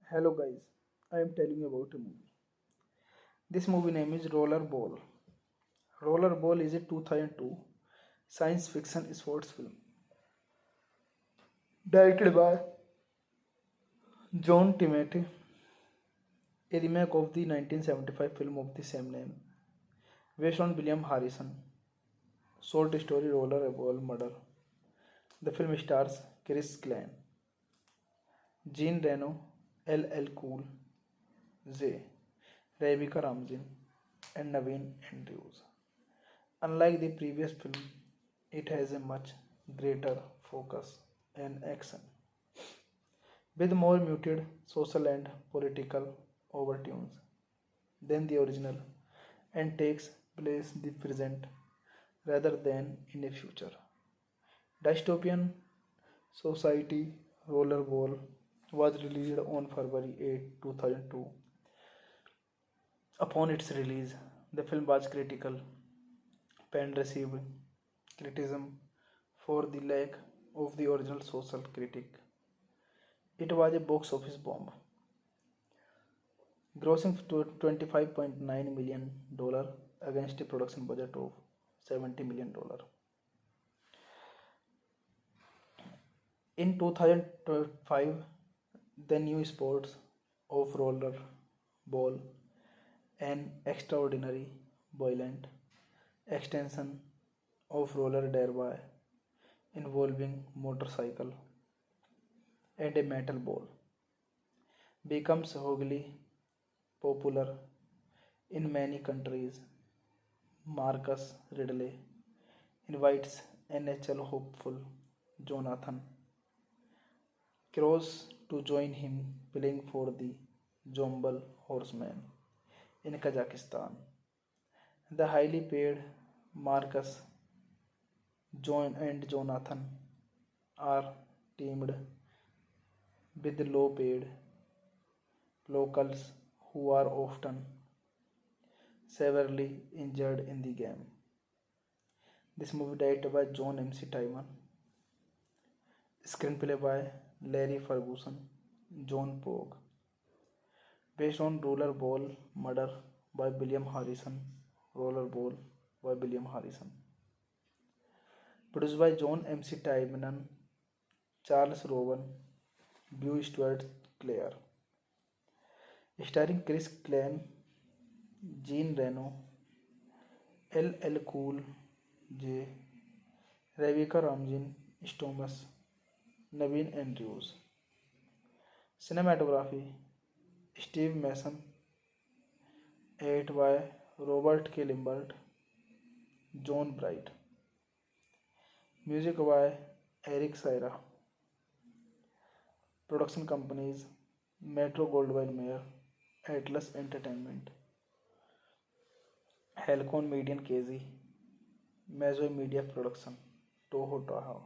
Hello guys, I am telling you about a movie. This movie name is Rollerball. Rollerball is a 2002 science fiction sports film directed by John Timothy, a remake of the 1975 film of the same name, based on William Harrison. Short story Rollerball Murder. The film stars Chris Klein, Jean Reno, LL Cool J, Rebecca Ramsey, and Naveen Andrews. Unlike the previous film, it has a much greater focus and action, with more muted social and political overtones than the original, and takes place in the present rather than in a future. Dystopian Society Rollerball was released on February 8, 2002. Upon its release, the film was critical and received criticism for the lack of the original social critique. It was a box office bomb, grossing to $25.9 million against a production budget of $70 million. In 2005, the new sports of roller ball, an extraordinary violent extension of roller derby involving motorcycle and a metal ball, becomes hugely popular in many countries. Marcus Ridley invites NHL hopeful Jonathan Kroos to join him playing for the Jombel Horsemen in Kazakhstan. The highly paid Marcus John and Jonathan are teamed with low paid locals who are often severely injured in the game. This movie directed by John MC Taiman, screenplay by Larry Ferguson, John Pogue, based on Rollerball Murder by William Harrison, Rollerball by William Harrison, produced by John MC Taiman, Charles Rowan, Beau Stuart Clare, starring Chris Klein, Jean Reno, LL Cool J, Rebecca Ramsey, Thomas, Naveen Andrews. Cinematography Steve Mason, edited by Robert K. Limbert, John Bright. Music by Eric Syra. Production companies Metro Goldwyn Mayer, Atlas Entertainment, Halcon Media KZ, Mazo Media Production, Toho Tahoe,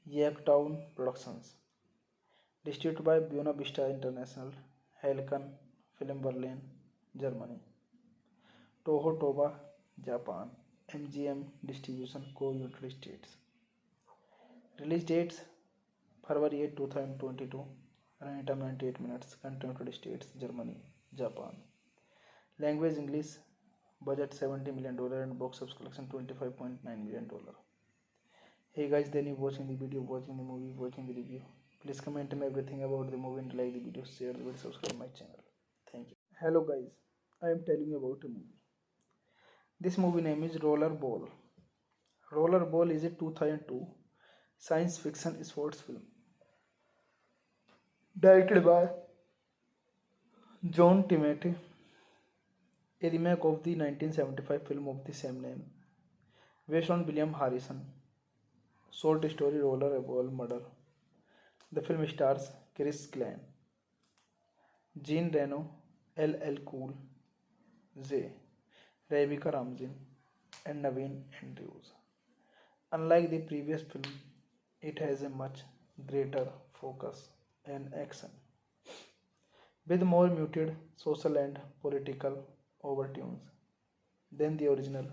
Yaktown Productions. Distributed by Buena Vista International, Halcon Film Berlin, Germany, Toho Toba, Japan, MGM Distribution Co. United States. Release dates February 8, 2022, running time 98 minutes, country United States, Germany, Japan. Language English, budget $70 million and box office collection $25.9 million. Hey guys, then you watching the video, watching the movie, watching the review. Please comment me everything about the movie and like the video, share the video, subscribe my channel. Thank you. Hello guys, I am telling you about a movie. This movie name is Rollerball. Rollerball is a 2002 science fiction sports film directed by John Timothy, a remake of the 1975 film of the same name, based on William Harrison. Short story Rollerball Murder. The film stars Chris Klein, Jean Reno, LL Cool J, Rebecca Ramsey, and Naveen Andrews. Unlike the previous film, it has a much greater focus and action, with more muted social and political overtones than the original,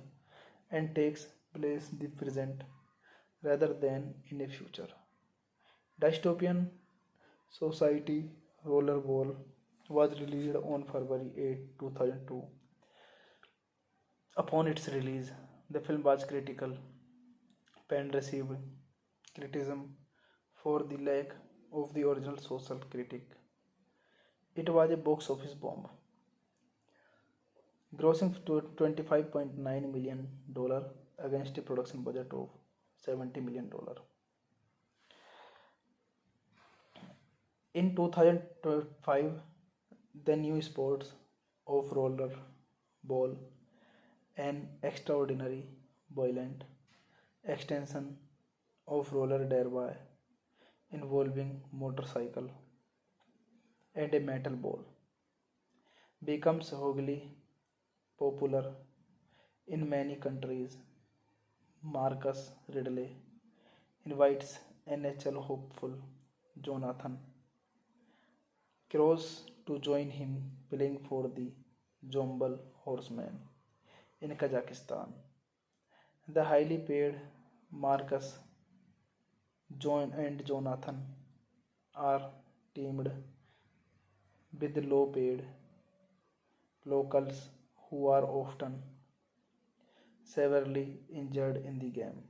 and takes place in the present rather than in a future. Dystopian Society Rollerball was released on February 8, 2002. Upon its release, the film was critical and received criticism for the lack of the original social critique. It was a box office bomb, grossing to $25.9 million against a production budget of $70 million. In 2005, the new sports of roller ball, an extraordinary violent extension of roller derby involving motorcycle and a metal ball, becomes hugely popular in many countries. Marcus Ridley invites NHL hopeful Jonathan Kroos to join him playing for the Jombel Horsemen in Kazakhstan. The highly paid Marcus John and Jonathan are teamed with low paid locals who are often severely injured in the game.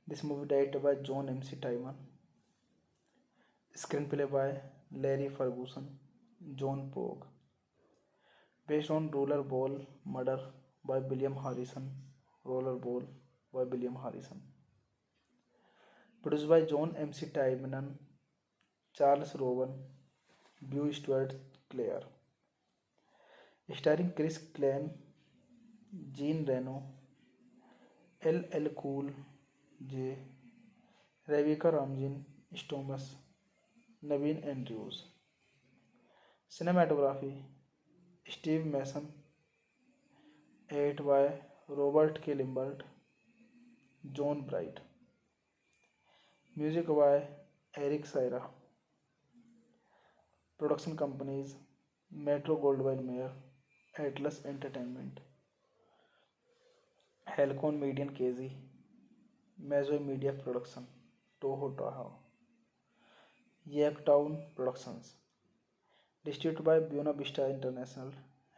This movie directed by John MC Taiwan, screenplay by Larry Ferguson, John Pogue, based on Rollerball Murder by William Harrison, Rollerball by William Harrison, produced by John MC Taiman, Charles Rowan, Beau Stuart Clare, starring Chris Klein, Jean Reno, LL Cool J, Rebecca Ramsey Thomas, Naveen Andrews. Cinematography Steve Mason, edited by Robert K. Limbert, John Bright. Music by Eric Syra. Production companies Metro Goldwyn Mayer, Atlas Entertainment, Halcon Media KZ, Mazo Media Production, Toho Tahoe, Yaktown Productions. Distributed by Buena Vista International,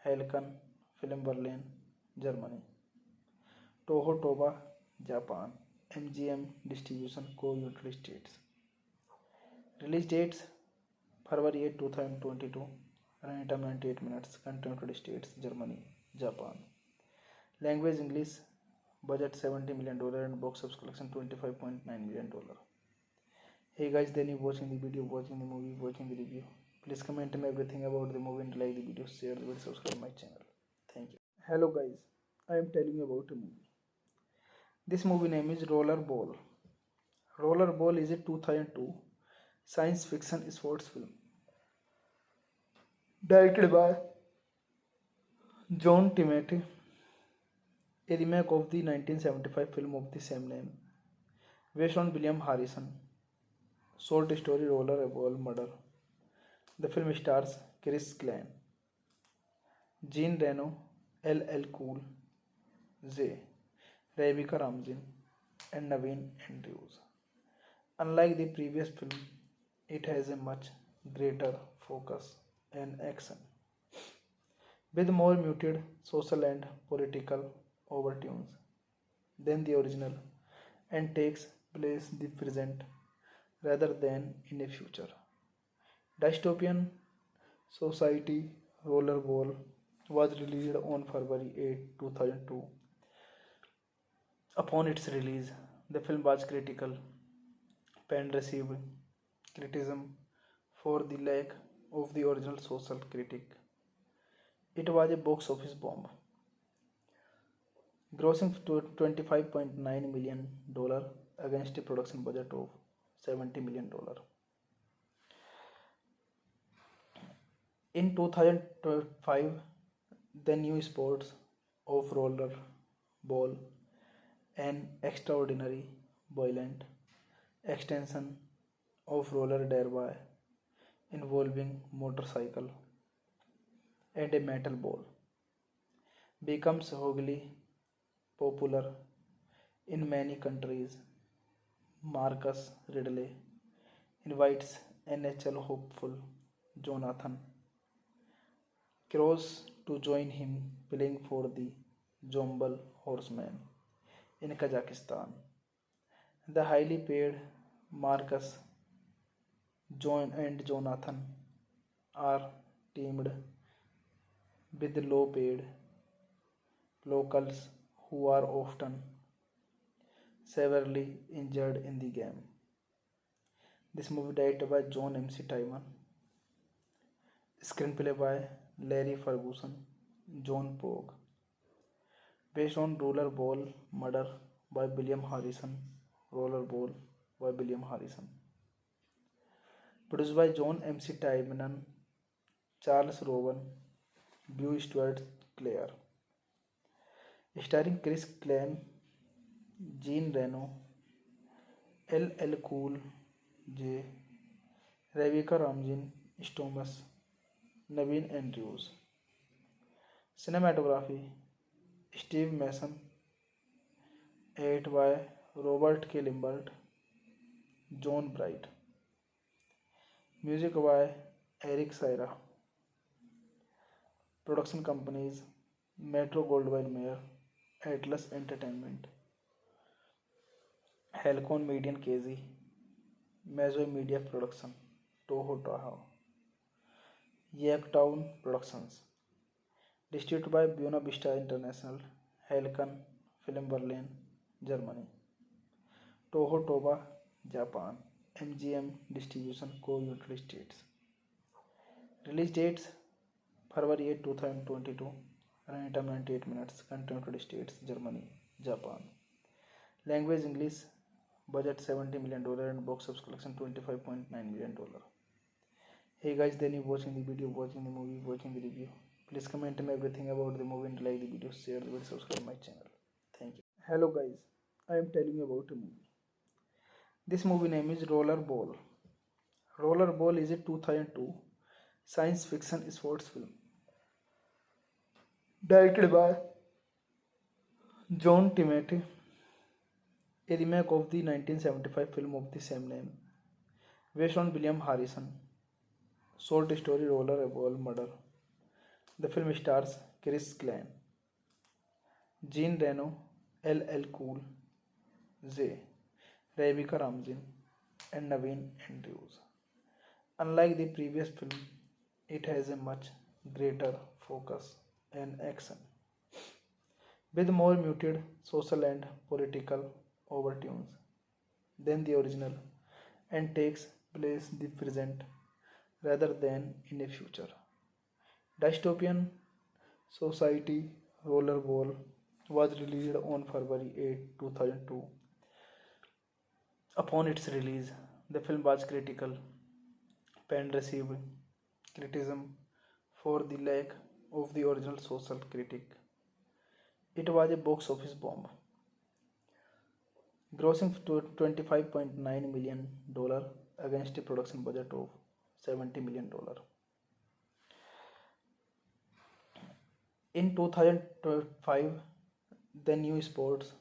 Halcon Film Berlin, Germany, Toho Toba, Japan, MGM Distribution Co. United States. Release dates February 8, 2022, running time 98 minutes, country United States, Germany, Japan. Language English, budget $70 million and box office collection $25.9 million. Hey guys, then you watching the video, watching the movie, watching the review. Please comment me everything about the movie and like the video, share the video, subscribe my channel. Thank you. Hello guys, I am telling you about a movie. This movie name is Rollerball. Rollerball is a 2002 science fiction sports film directed by John Timothy, a remake of the 1975 film of the same name, based on William Harrison short story Rollerball Murder. The film stars Chris Klein, Jean Reno, LL Cool J, Rebecca Ramsey, and Naveen Andrews. Unlike the previous film, it has a much greater focus and action, with more muted social and political overtones than the original, and takes place in the present rather than in a future dystopian society. Rollerball was released on February 8, 2002. Upon its release, the film was critical and received criticism for the lack of the original social critique. It was a box office bomb, grossing to $25.9 million against a production budget of $70 million. In 2005, the new sports of roller ball, an extraordinary violent extension of roller derby involving motorcycle and a metal ball, becomes hugely popular in many countries. Marcus Ridley invites NHL hopeful Jonathan Kroos to join him playing for the Jombel Horsemen in Kazakhstan. The highly paid Marcus John and Jonathan are teamed with low paid locals who are often severely injured in the game. This movie directed by John MC Taiman, screenplay by Larry Ferguson, John Pogue, based on Rollerball Murder by William Harrison, Rollerball by William Harrison, produced by John MC Taiman, Charles Rowan, Beau Stuart Clare, starring Chris Klein, Jean Reno, LL Cool J, Rebecca Ramsey Thomas, Naveen Andrews. Cinematography Steve Mason, edited by Robert K. Limbert, John Bright. Music by Eric Syra. Production companies Metro Goldwyn Mayer, Atlas Entertainment, Halcon Media KZ, Mazoy Media Production, Toho Tahoe, Yaktown Productions. Distributed by Buena Vista International, Halcon Film Berlin, Germany, Toho Toba, Japan, MGM Distribution Co. United States. Release dates February 8, 2022. Running time 98 minutes. Country United States, Germany, Japan. Language English. Budget $70 million and box office collection $25.9 million. Hey guys, then you watching the video, watching the movie, watching the review. Please comment me everything about the movie and like the video, share the video, subscribe my channel. Thank you. Hello guys, I am telling you about a movie. This movie name is Rollerball. Rollerball is a 2002 science fiction sports film directed by John Timothy, a remake of the 1975 film of the same name, based on William Harrison short story Rollerball Murder. The film stars Chris Klein, Jean Reno, LL Cool J, Rebecca Ramsey, and Naveen Andrews. Unlike the previous film, it has a much greater focus and action, with more muted social and political overtones than the original, and takes place in the present rather than in a future dystopian society. Rollerball was released on February 8, 2002. Upon its release, the film was critical and received criticism for the lack of the original social critique. It was a box office bomb, grossing to $25.9 million against a production budget of $70 million. In 2005, the new sports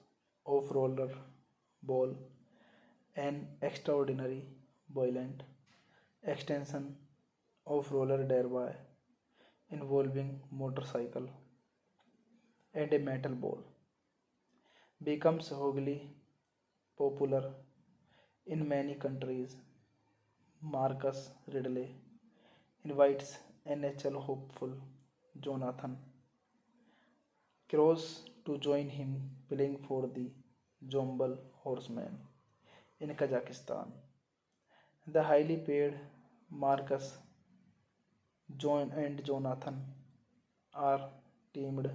of roller ball, an extraordinary violent extension of roller derby involving motorcycle and a metal ball, becomes hugely popular in many countries. Marcus Ridley invites NHL hopeful Jonathan Kroos to join him playing for the Jombel Horsemen in Kazakhstan. The highly paid Marcus John and Jonathan are teamed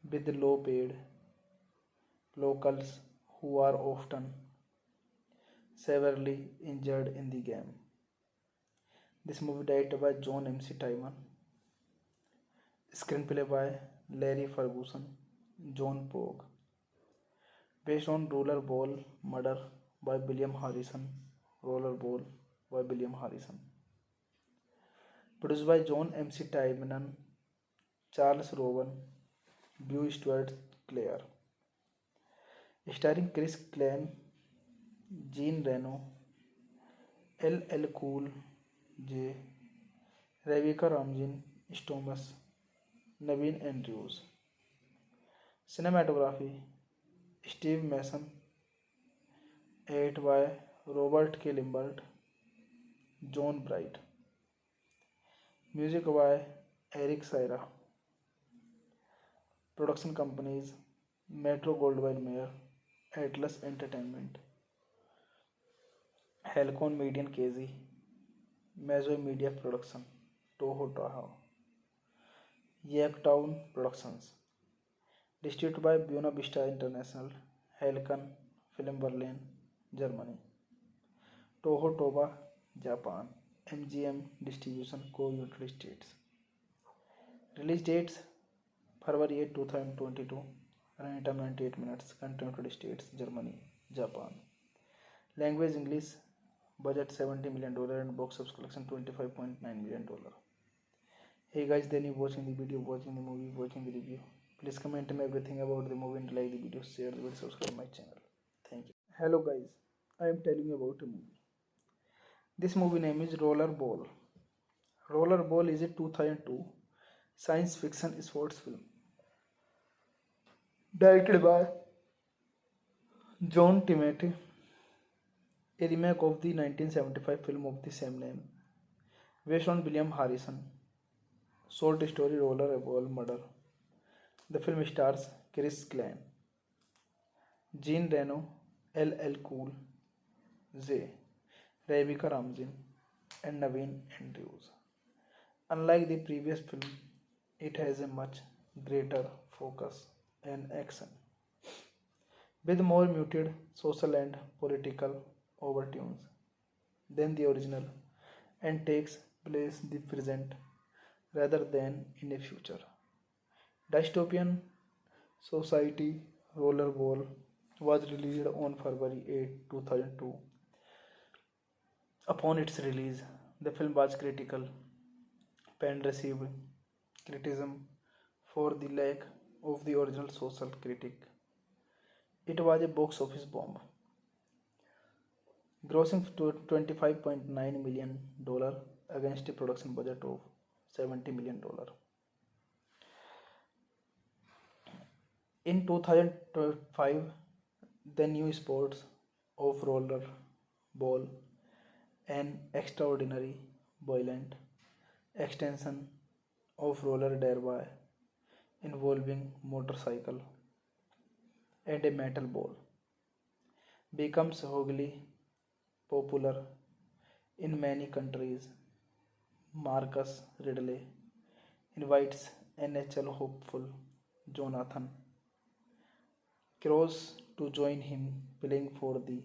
with low paid locals who are often severely injured in the game. This movie directed by John MC Taiman, screenplay by Larry Ferguson, John Pogue, based on Rollerball Murder by William Harrison, Rollerball by William Harrison, produced by John MC Taiman, Charles Rowan, Beau Stuart Clare, starring Chris Klein, Jean Reno, LL Cool J, Rebecca Ramsey, Thomas, Naveen Andrews. Cinematography Steve Mason, 8 by Robert K. Limbert, John Bright. Music by Eric Saira. Production companies Metro Goldwyn Mayer, Atlas Entertainment, Halcon Media KZ, Mazoy Media Production, Toho Taha, Yaktown Productions. Distributed by Buena Vista International, Halcon Film Berlin, Germany, Toho Toba, Japan, MGM Distribution Co. United States. Release dates February 8, 2022, running time 98 minutes, country United States, Germany, Japan. Language English, budget $70 million and box office collection $25.9 million. Hey guys, then you watching the video, watching the movie, watching the review. Please comment me everything about the movie and like the video, share the video, subscribe my channel. Thank you. Hello guys, I am telling you about a movie. This movie name is Rollerball. Rollerball is a 2002 science fiction sports film directed by John Timothy, a remake of the 1975 film of the same name, based on William Harrison short story Rollerball Murder. The film stars Chris Klein, Jean Reno, LL Cool J, Rebecca Ramsey, and Naveen Andrews. Unlike the previous film, it has a much greater focus and action, with more muted social and political overtones than the original, and takes place in the present rather than in a future dystopian society. Rollerball was released on February 8, 2002. Upon its release, the film was critical and received criticism for the lack of the original social critique. It was a box office bomb, grossing to $25.9 million against a production budget of $70 million. In 2005, the new sports of roller ball, an extraordinary violent extension of roller derby involving motorcycle and a metal ball, becomes hugely popular in many countries. Marcus Ridley invites NHL hopeful Jonathan Kroos to join him playing for the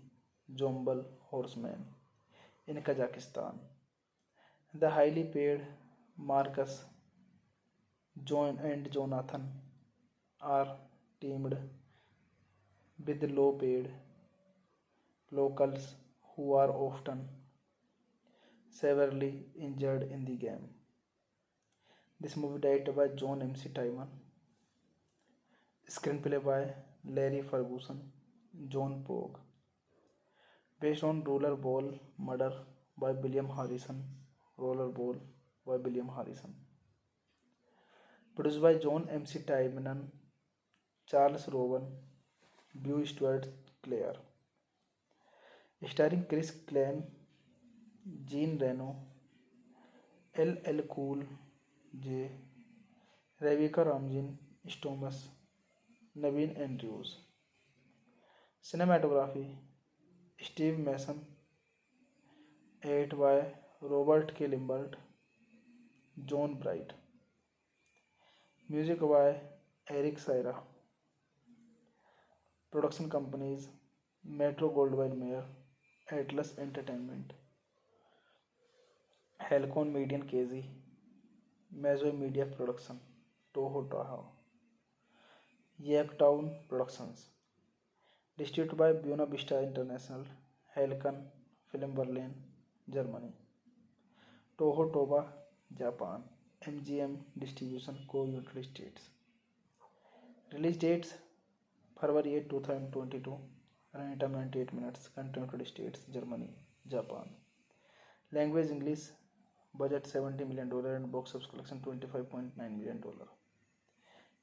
Jombel Horsemen in Kazakhstan. The highly paid Marcus John and Jonathan are teamed with low paid locals who are often severely injured in the game. This movie directed by John M.C. Tymon, screenplay by Larry Ferguson, John Pogue, based on Rollerball Murder by William Harrison. Rollerball by William Harrison. Produced by John M.C. Tymon, Charles Rowan, Beau Stuart Clare. Starring Chris Klein, Jean Reno, LL Cool J, Rebecca Ramsey, Thomas, Naveen Andrews. Cinematography Steve Mason, 8 by Robert K. Limbert, John Bright. Music by Eric Saira. Production companies Metro Goldwyn Mayer, Atlas Entertainment, Halcon Media KZ, Mazoy Media Production, Toho Taha, Yaktown Productions. Distributed by Buena Vista International, Halcon Film Berlin, Germany, Toho Toba, Japan, MGM Distribution Co. United States. Release dates February 8, 2022, running time 98 minutes, country United States, Germany, Japan. Language English. Budget $70 million and box office collection $25.9 million.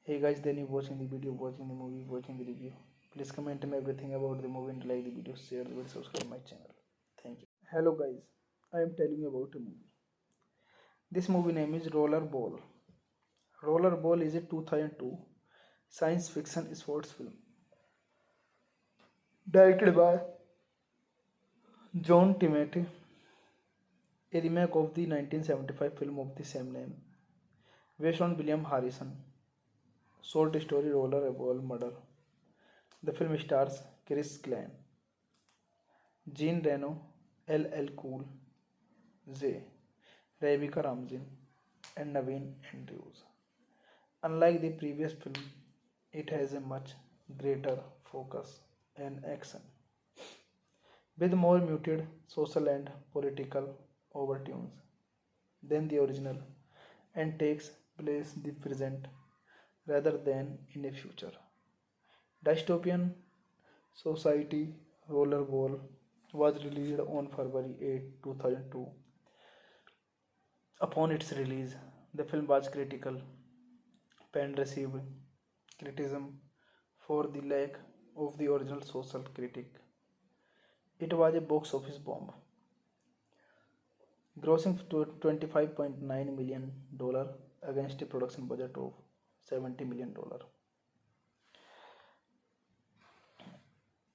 Hey guys, then you watching the video, watching the movie, watching the review. Please comment me everything about the movie and like the video, share the video, subscribe my channel. Thank you. Hello guys, I am telling you about a movie. This movie name is Rollerball. Rollerball is a 2002 science fiction sports film directed by John Timothy, a remake of the 1975 film of the same name, based on William Harrison. Short story Rollerball Murder. The film stars Chris Klein, Jean Reno, LL Cool J, Rebecca Ramsey, and Naveen Andrews. Unlike the previous film, it has a much greater focus and action, with more muted social and political overtones than the original, and takes place in the present rather than in a future dystopian society. Rollerball was released on February 8, 2002. Upon its release, the film was critical and received criticism for the lack of the original social critique. It was a box office bomb, grossing to $25.9 million against a production budget of $70 million.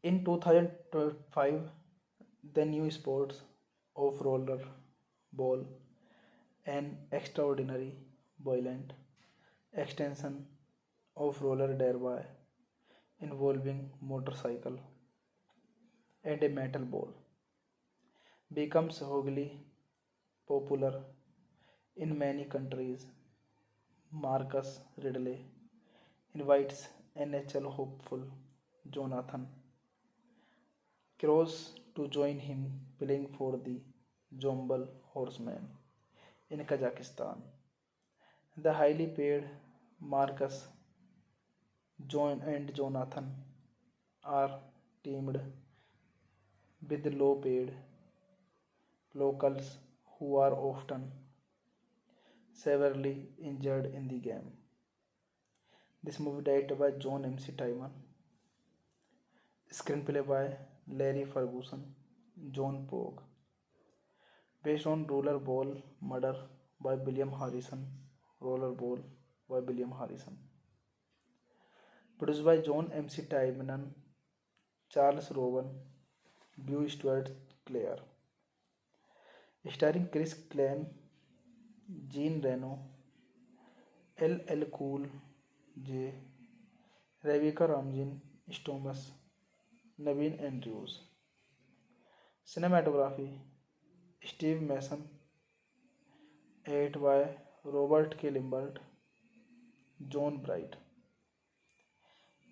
In 2005, the new sports of roller ball, an extraordinary violent extension of roller derby involving motorcycle and a metal ball, becomes hugely popular in many countries. Marcus Ridley invites NHL hopeful Jonathan Kroos to join him playing for the Jombel Horsemen in Kazakhstan. The highly paid Marcus John and Jonathan are teamed with the low paid locals who are often severely injured in the game. This movie directed by John M.C. Tymon, screenplay by Larry Ferguson, John Pogue, based on Rollerball Murder by William Harrison. Rollerball by William Harrison. Produced by John M.C. Tymon, Charles Rowan, Beau Stuart Clare. Starring Chris Klein, Jean Reno, LL Cool J, Rebecca Ramsey, Thomas, Naveen Andrews. Cinematography Steve Mason, edited by Robert K. Limbert, John Bright.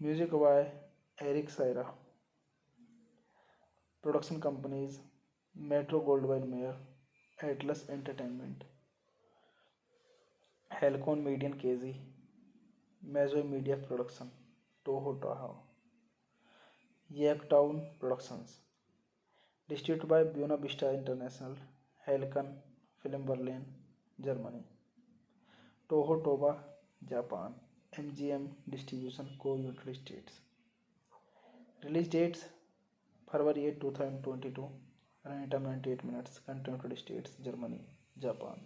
Music by Eric Syra. Production companies Metro Goldwyn Mayer, Atlas Entertainment, Halcon Media KZ, Mazoy Media Production, Toho Tahoe, Yaktown Productions. Distributed by Buena Vista International, Halcon Film Berlin, Germany, Toho Toba, Japan, MGM Distribution Co. United States. Release dates February 8, 2022. Running time 98 minutes. Country United States, Germany, Japan.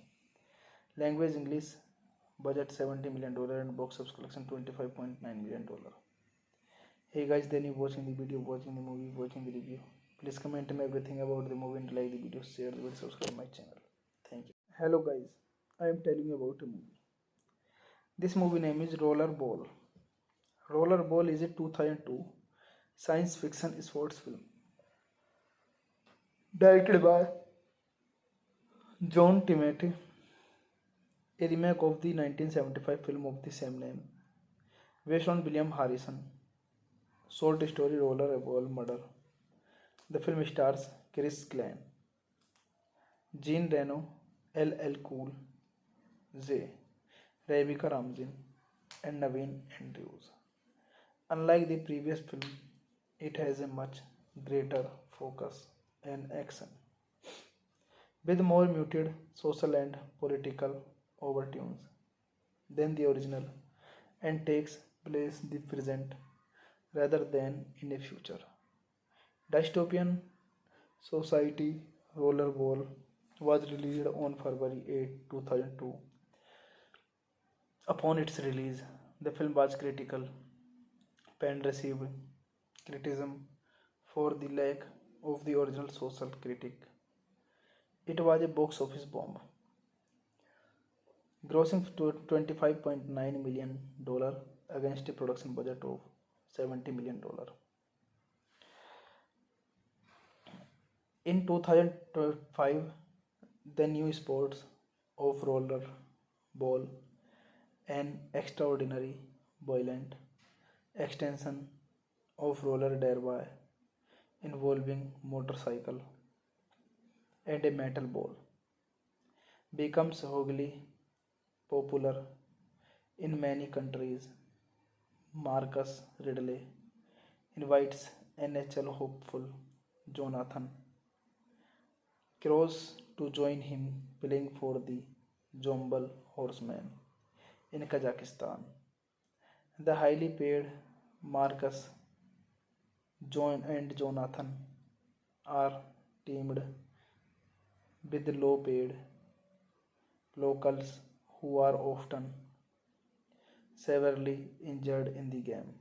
Language English. Budget $70 million and box office collection $25.9 million. Hey guys, then you watching the video, watching the movie, watching the review. Please comment me everything about the movie and like the video, share the video, subscribe my channel. Thank you. Hello guys, I am telling you about a movie. This movie name is Rollerball. Rollerball is a 2002 science fiction sports film directed by John Timothy, a remake of the 1975 film of the same name, based on William Harrison. Short story Rollerball Murder. The film stars Chris Klein, Jean Reno, LL Cool J, Rebecca Ramsey, and Naveen Andrews. Unlike the previous film, it has a much greater focus and action, with more muted social and political overtones than the original, and takes place in the present rather than in a future. Dystopian Society Rollerball was released on February 8, 2002. Upon its release, the film was critical and received criticism for the lack of the original social critique. It was a box office bomb, grossing to $25.9 million against a production budget of $70 million. In 2005, the new sports of roller ball, an extraordinary violent extension of roller derby involving motorcycle and a metal ball, becomes hugely popular in many countries. Marcus Ridley invites NHL hopeful Jonathan Kroos to join him playing for the Jombel Horsemen in Kazakhstan. The highly paid Marcus John and Jonathan are teamed with low paid locals who are often severely injured in the game.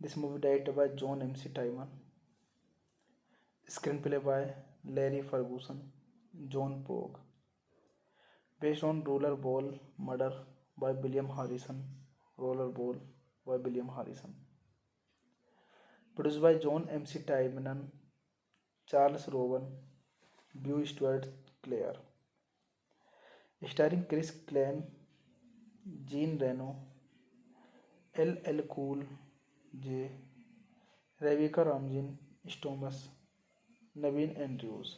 This movie directed by John MC Taiman, screenplay by Larry Ferguson, John Pogue, based on Rollerball Murder by William Harrison, Rollerball by William Harrison, produced by John MC Taiman, Charles Rowan, Beau Stuart Clare, starring Chris Klein, Jean Reno, LL Cool J, Rebecca Ramsey Thomas, Naveen Andrews.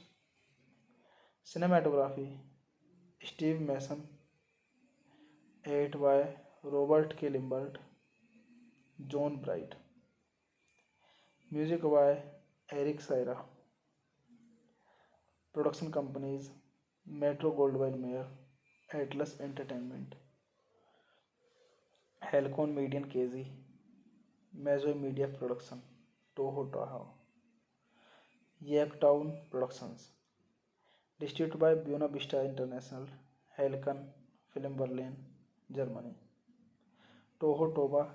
Cinematography Steve Mason, edited by Robert K. Limbert, John Bright. Music by Eric Syra. Production companies Metro Goldwyn Mayer, Atlas Entertainment, Halcon Media KZ, Mazoy Media Production, Toho Tahoe, Yaktown Productions. Distributed by Buena Vista International, Halcon Film Berlin, Germany, Toho Toba,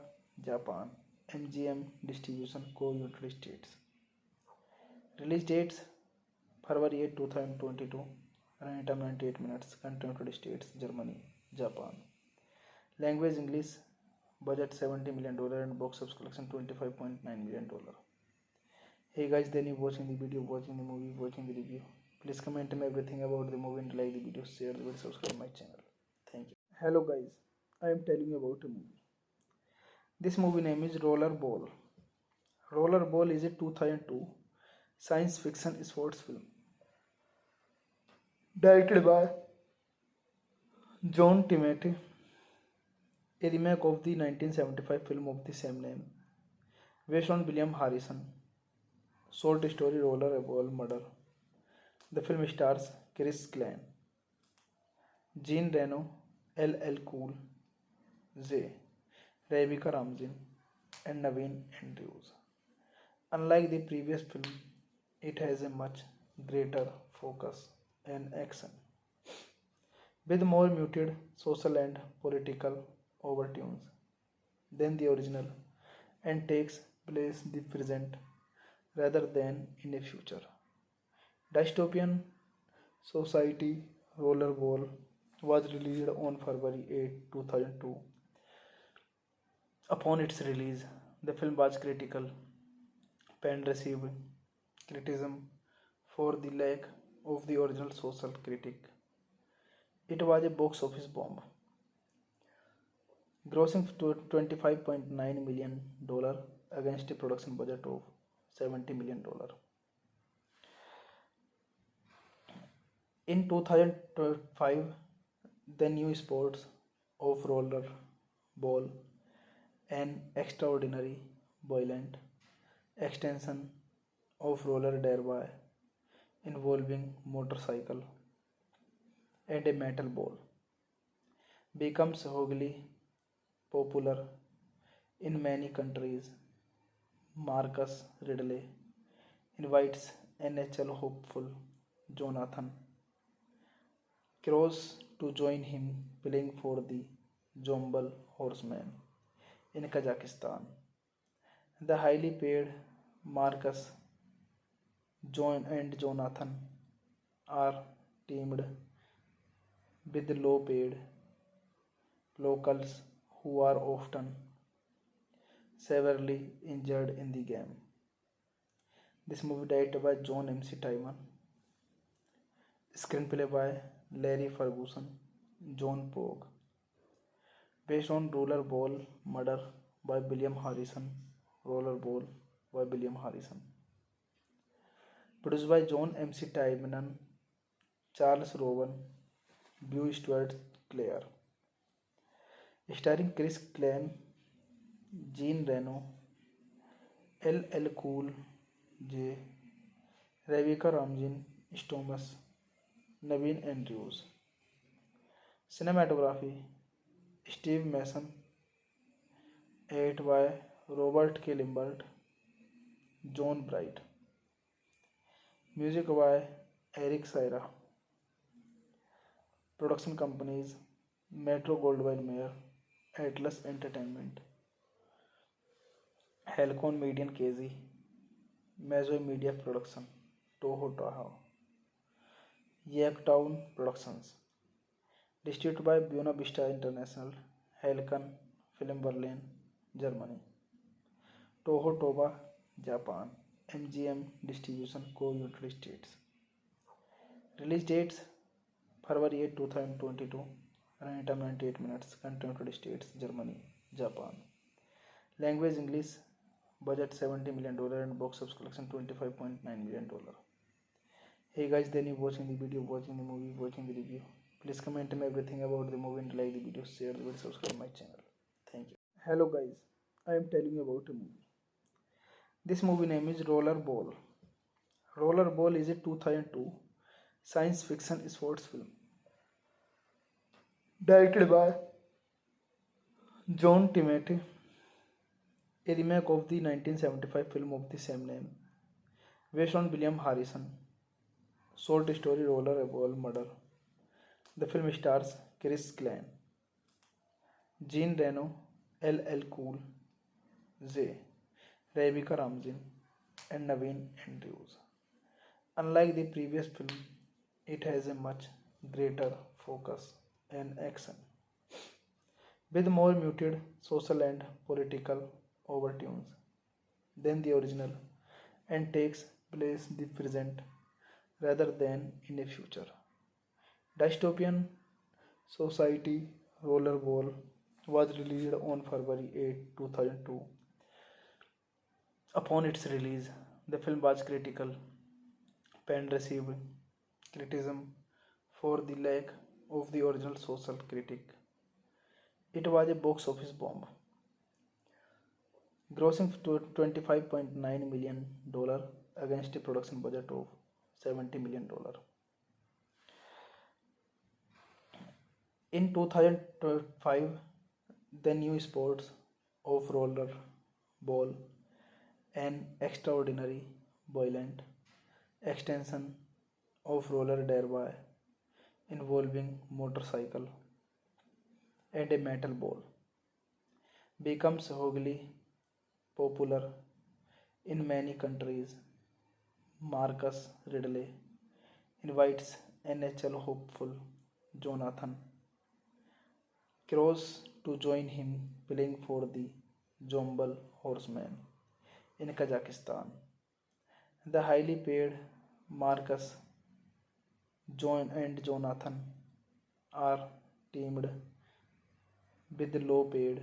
Japan, MGM Distribution Co. United States. Release dates February 8, 2022, running time 98 minutes, country United States, Germany, Japan. Language English, budget $70 million and box office collection $25.9 million. Hey guys, then you watching the video, watching the movie, watching the review. Please comment me everything about the movie and like the video, share the video, subscribe my channel. Thank you. Hello guys, I am telling you about a movie. This movie name is Rollerball. Rollerball is a 2002 science fiction sports film directed by John Timothy, a remake of the 1975 film of the same name, based on William Harrison short story Rollerball Murder. The film stars Chris Klein, Jean Reno, LL Cool J, Rebecca Ramsey, and Naveen Andrews. Unlike the previous film, it has a much greater focus and action, with more muted social and political overtones than the original, and takes place in the present rather than in a future. Dystopian Society Rollerball was released on February 8, 2002. Upon its release, the film was critical and received criticism for the lack of the original social critique. It was a box office bomb, grossing to $25.9 million against a production budget of $70 million. In 2005, the new sports of roller ball, an extraordinary violent extension of roller derby involving motorcycle and a metal ball, becomes hugely popular in many countries. Marcus Ridley invites NHL hopeful Jonathan Kroos to join him playing for the Jombel Horsemen in Kazakhstan. The highly paid Marcus John and Jonathan are teamed with low paid locals who are often severely injured in the game. This movie directed by John MC Taiman, screenplay by Larry Ferguson, John Pogue, based on Rollerball Murder by William Harrison, Rollerball by William Harrison, produced by John MC Taiman, Charles Rowan, Beau Stuart Clare, starring Chris Klein, Jean Reno, LL Cool J, Rebecca Ramsey Thomas, Naveen Andrews. Cinematography Steve Mason, edited by Robert K. Limbert, John Bright. Music by Eric Syra. Production companies Metro Goldwyn Mayer, Atlas Entertainment, Halcon Media KZ, Mazoy Media Production, Toho Tahoe, Yaktown Productions. Distributed by Buena Vista International, Halcon Film Berlin, Germany, Toho Toba, Japan, MGM Distribution Co. United States. Release dates February 8, 2022, running time 98 minutes, country United States, Germany, Japan. Language English, budget $70 million and box office collection $25.9 million. Hey guys, then you watching the video, watching the movie, watching the review. Please comment me everything about the movie and like the video, share the video, subscribe my channel. Thank you. Hello guys, I am telling you about a movie. This movie name is Rollerball. Rollerball is a 2002 science fiction sports film directed by John Timothy, a remake of the 1975 film of the same name, based on William Harrison short story Rollerball Murder. The film stars Chris Klein, Jean Reno, LL Cool J, Rebecca Ramsey, and Naveen Andrews. Unlike the previous film, it has a much greater focus and action, with more muted social and political overtones than the original, and takes place in the present rather than in a future dystopian society. Rollerball was released on February 8, 2002. Upon its release, the film was critical and received criticism for the lack of the original social critique. It was a box office bomb, grossing $25.9 million against a production budget of $70 million. In 2005, the new sports of rollerball, an extraordinary violent extension of roller derby involving motorcycle and a metal ball, becomes hugely popular in many countries. Marcus Ridley invites NHL hopeful Jonathan Kroos to join him playing for the Jombel Horsemen in Kazakhstan. The highly paid Marcus John and Jonathan are teamed with low paid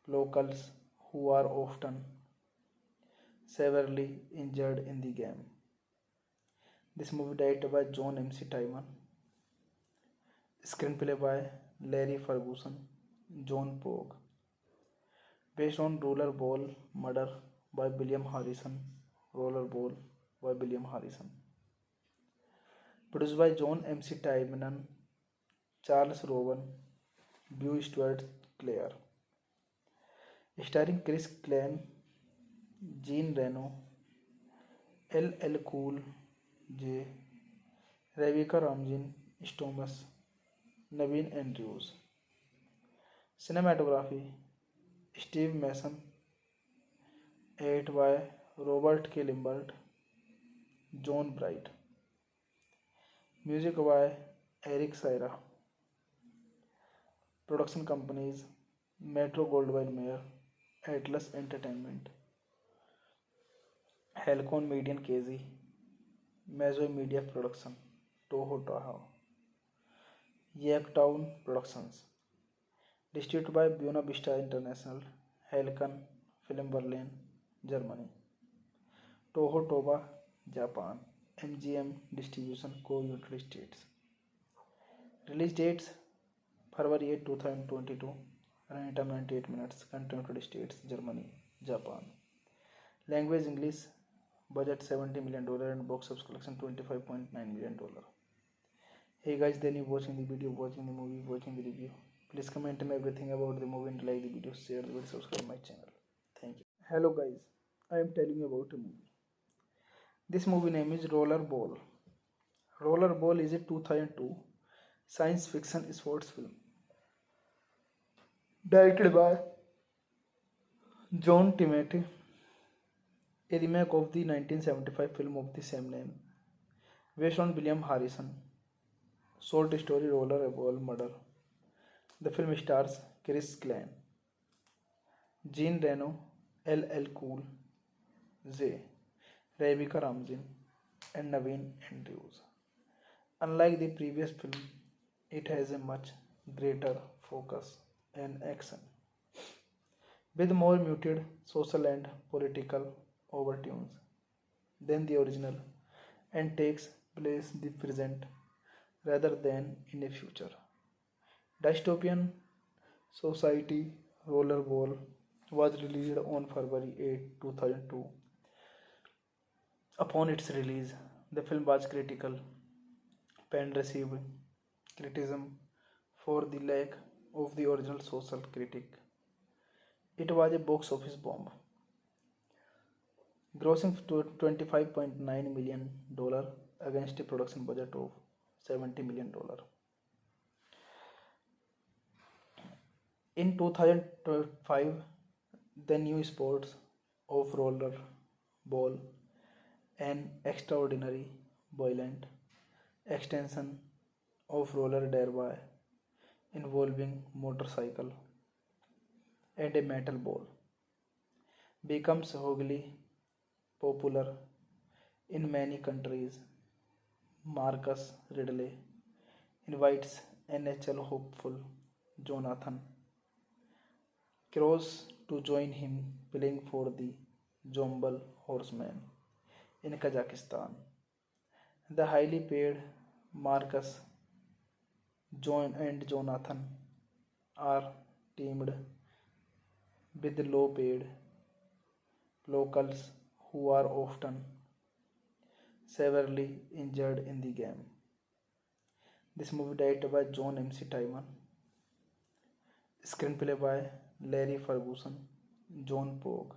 locals who are often severely injured in the game. This movie directed by John MC Taiman, screenplay by Larry Ferguson, John Pogue, based on Rollerball Murder by William Harrison, Rollerball by William Harrison, Produced by John MC Tybman, Charles Rowan, Beau Stuart Clare. Starring Chris Klein, Jean Reno, LL Cool J, Rebecca Ramsey Thomas, Naveen Andrews. Cinematography Steve Mason, edited by Robert K. Limbert, John Bright. Music by Eric Syra. Production companies Metro Goldwyn Mayer, Atlas Entertainment, Halcon Media KZ, Mazo Media Production, Toho Tahoe, Yaktown Productions. Distributed by Buena Vista International, Halcon Film Berlin, Germany, Toho Toba, Japan, MGM Distribution Co-United States. Release dates February 8, 2022, running time 98 minutes, country United States, Germany, Japan. Language English, budget $70 million and box office collection $25.9 million. Hey guys, then you watching the video, watching the movie, watching the review. Please comment me everything about the movie and like the video, share the video, subscribe my channel. Thank you. Hello guys, I am telling you about a movie. This movie name is Rollerball. Rollerball is a 2002 science fiction sports film directed by John Timothy, a remake of the 1975 film of the same name, based on William Harrison short story Rollerball Murder. The film stars Chris Klein, Jean Reno, LL Cool J, Rebecca Ramsey, and Naveen Andrews. Unlike the previous film, it has a much greater focus and action, with more muted social and political overtones than the original, and takes place in the present rather than in a future dystopian society. Rollerball was released on February 8, 2002. Upon its release, the film was critical and received criticism for the lack of the original social critique. It was a box office bomb, grossing $25.9 million against a production budget of $70 million. In 2005, the new sports of rollerball, an extraordinary violent extension of roller derby involving motorcycle and a metal ball, becomes hugely popular in many countries. Marcus Ridley invites NHL hopeful Jonathan Kroos to join him playing for the Jombel Horsemen in Kazakhstan. The highly paid Marcus and Jonathan are teamed with low paid locals who are often severely injured in the game. This movie directed by John MC Tybman, screenplay by Larry Ferguson, John Pogue,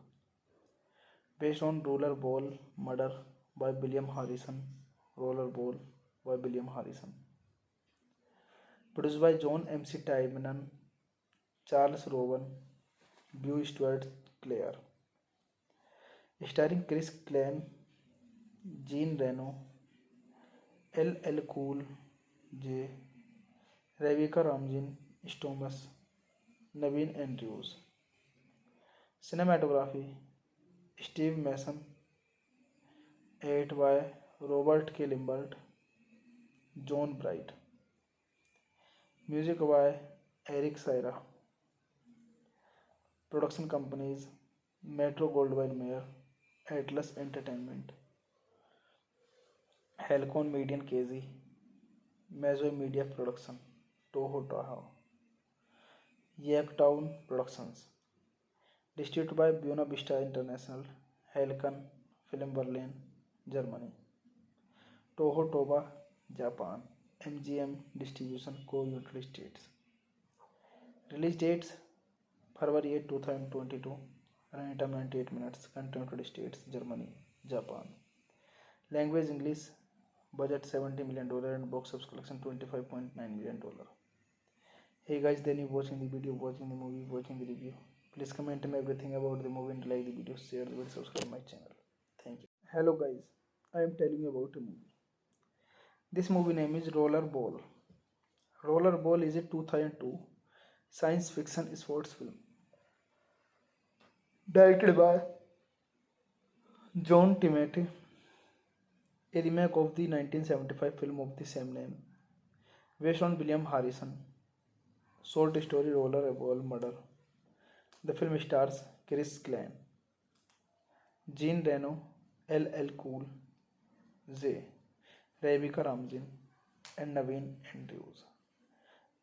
based on Rollerball Murder by William Harrison. Rollerball by William Harrison. Produced by John MC Tybman, Charles Rowan, Beau Stuart Clare. Starring Chris Klein, Jean Reno, LL Cool J, Rebecca Ramsey Thomas, Naveen Andrews. Cinematography Steve Mason, edited by Robert K. Limbert, John Bright. Music by Eric Syra. Production companies Metro Goldwyn Mayer, Atlas Entertainment, Halcon Media KZ, Mazo Media Production, Toho Tahoe, Yaktown Productions. Distributed by Buena Vista International, Halcon Film Berlin, Germany, Toho Toba, Japan. MGM Distribution Co-United States. Release dates February 8, 2022. Running time 98 minutes. Country United States, Germany, Japan. Language English. Budget $70 million and box office collection $25.9 million. Hey guys, then you watching the video, watching the movie, watching the review. Please comment me everything about the movie and like the video, share the video, subscribe my channel. Thank you. Hello guys, I am telling you about a movie. This movie name is Rollerball. Rollerball is a 2002 science fiction sports film directed by John Timothy, a remake of the 1975 film of the same name, based on William Harrison short story Rollerball Murder. The film stars Chris Klein, Jean Reno, LL Cool J, Rebecca Ramsey, and Naveen Andrews.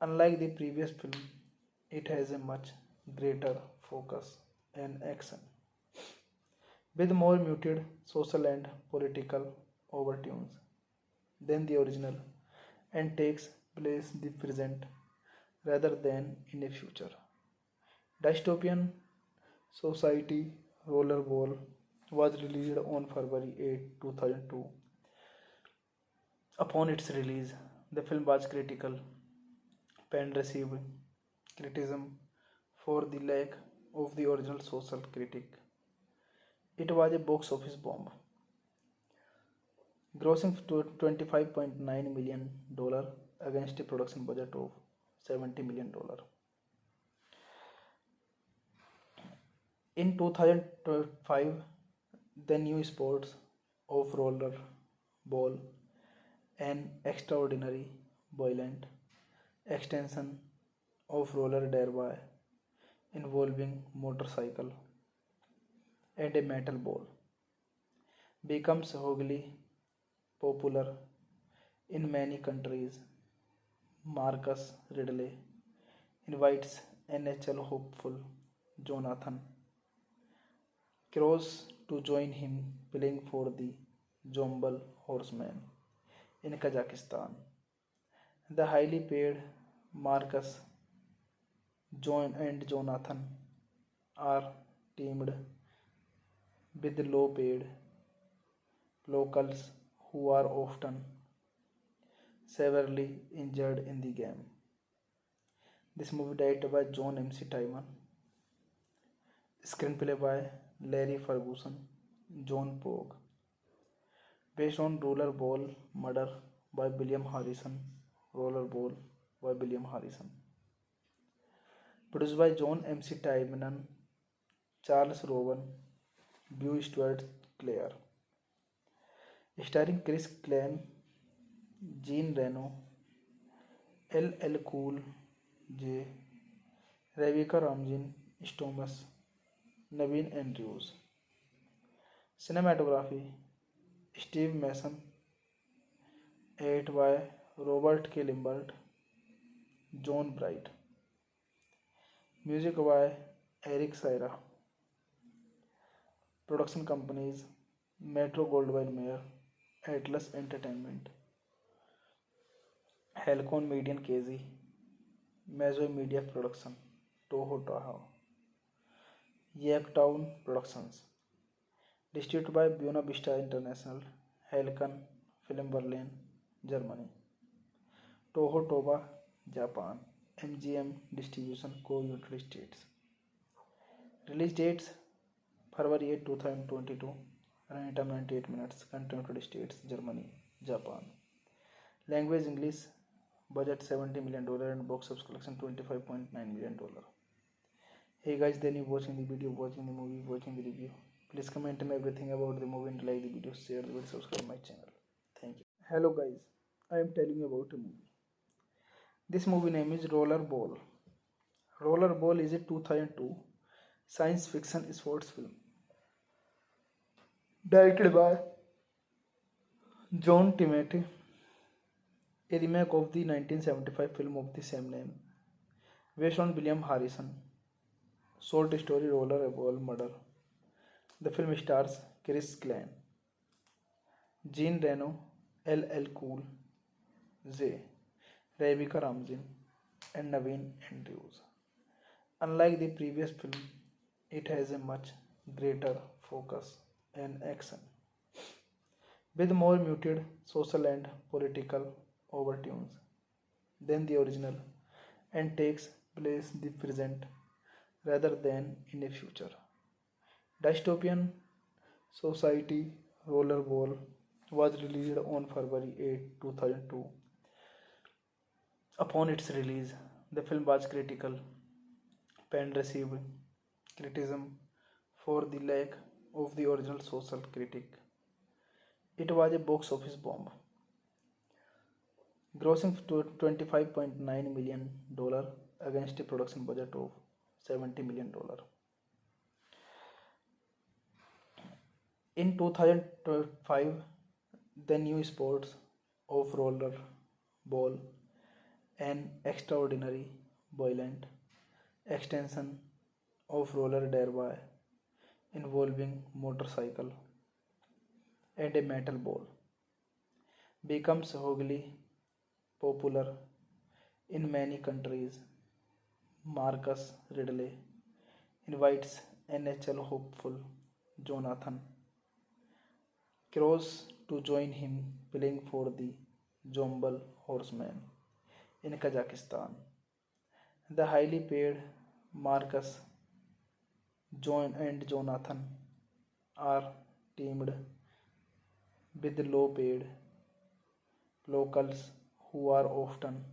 Unlike the previous film, it has a much greater focus and action, with more muted social and political overtones than the original, and takes place in the present rather than in a future. Dystopian Society Rollerball was released on February 8, 2002. Upon its release, the film was critical and received criticism for the lack of the original social critique. It was a box office bomb, grossing $25.9 million against a production budget of $70 million. In 2005, the new sports of rollerball, an extraordinary violent extension of roller derby involving motorcycle and a metal ball, becomes hugely popular in many countries. Marcus Ridley invites NHL hopeful Jonathan Kroos to join him playing for the Jombel Horsemen in Kazakhstan. The highly paid Marcus and Jonathan are teamed with low paid locals who are often severely injured in the game. This movie directed by John MC Taiman, screenplay by Larry Ferguson, John Pogue, based on Rollerball Murder by William Harrison, Rollerball by William Harrison, produced by John MC Taiman, Charles Rowan, Beau Stuart Clare, starring Chris Klein, Jean Reno, LL Cool J, Rebecca Ramsey, Thomas, Naveen Andrews. Cinematography Steve Mason, edited by Robert K. Limbert, John Bright. Music by Eric Syra. Production companies Metro Goldwyn Mayer, Atlas Entertainment, Halcon Media KZ, Mazo Media Production, Toho Tahoe, Yaktown Productions. Distributed by Buena Vista International, Halcon Film Berlin, Germany, Toho Toba, Japan, MGM Distribution Co. United States. Release dates February 8, 2022. Running time 98 minutes. Country United States, Germany, Japan. Language English. Budget $70 million and box office collection $25.9 million. Hey guys, then you watching the video, watching the movie, watching the review. Please comment me everything about the movie and like the video, share the video, subscribe my channel. Thank you. Hello guys, I am telling you about a movie. This movie name is Rollerball. Rollerball is a 2002 science fiction sports film directed by John Timothy, a remake of the 1975 film of the same name, based on William Harrison short story Rollerball Murder. The film stars Chris Klein, Jean Reno, LL Cool Zay, Rebecca Ramsey, and Naveen Andrews. Unlike the previous film, it has a much greater focus and action, with more muted social and political overtones than the original, and takes place in the present rather than in a future. Dystopian Society Rollerball was released on February 8, 2002. Upon its release, the film was critical and received criticism for the lack of the original social critique. It was a box office bomb, grossing to $25.9 million against a production budget of $70 million. In 2005, the new sports of roller ball, an extraordinary violent extension of roller derby involving motorcycle and a metal ball, becomes hugely popular in many countries. Marcus Ridley invites NHL hopeful Jonathan Kroos to join him playing for the Jombel Horsemen in Kazakhstan. The highly paid Marcus John and Jonathan are teamed with low paid locals who are often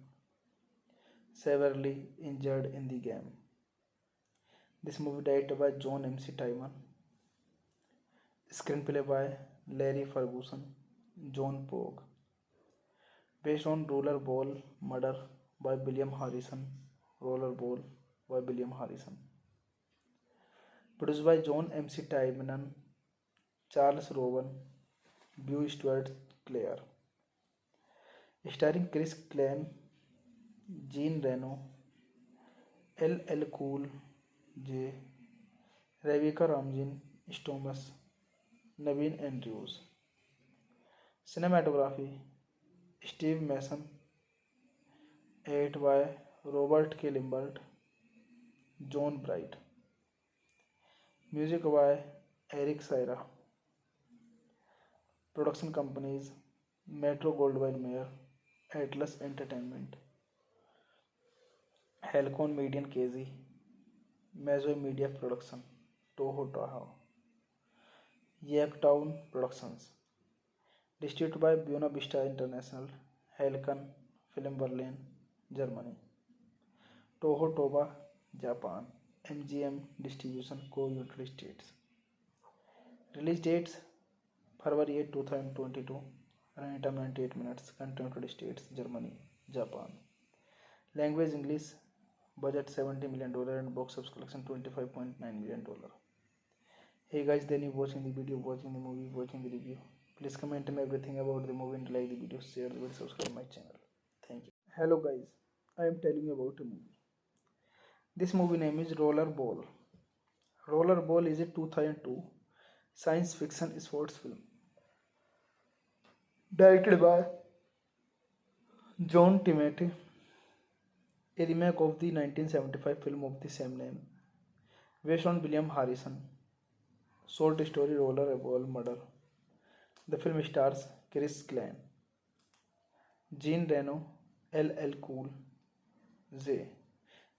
severely injured in the game. This movie directed by John MC Taiman, screenplay by Larry Ferguson, John Pogue, based on Rollerball Murder by William Harrison, Rollerball by William Harrison, produced by John MC Taiman, Charles Rowan, Beau Stuart Clare, starring Chris Klein, Jean Reno, LL Cool J, Rebecca Ramsey, Thomas, Naveen Andrews. Cinematography Steve Mason, 8 by Robert K. Limbert, John Bright. Music by Eric Syra. Production companies Metro Goldwyn Mayer, Atlas Entertainment, Halcon Media KZ, Mazo Media Production, Toho Tahoe, Yaktown Productions. Distributed by Buena Vista International, Halcon Film Berlin, Germany, Toho Toba, Japan, MGM Distribution Co. United States. Release dates February 8, 2022, running time 98 minutes, country United States, Germany, Japan. Language English, budget $70 million and box office collection $25.9 million. Hey guys, then you watching the video, watching the movie, watching the review. Please comment me everything about the movie and like the video, share the video, subscribe my channel. Thank you. Hello guys, I am telling you about a movie. This movie name is Rollerball. Rollerball is a 2002 science fiction sports film directed by John Timothy, a remake of the 1975 film of the same name, based on William Harrison short story Rollerball Murder. The film stars Chris Klein, Jean Reno, LL Cool J,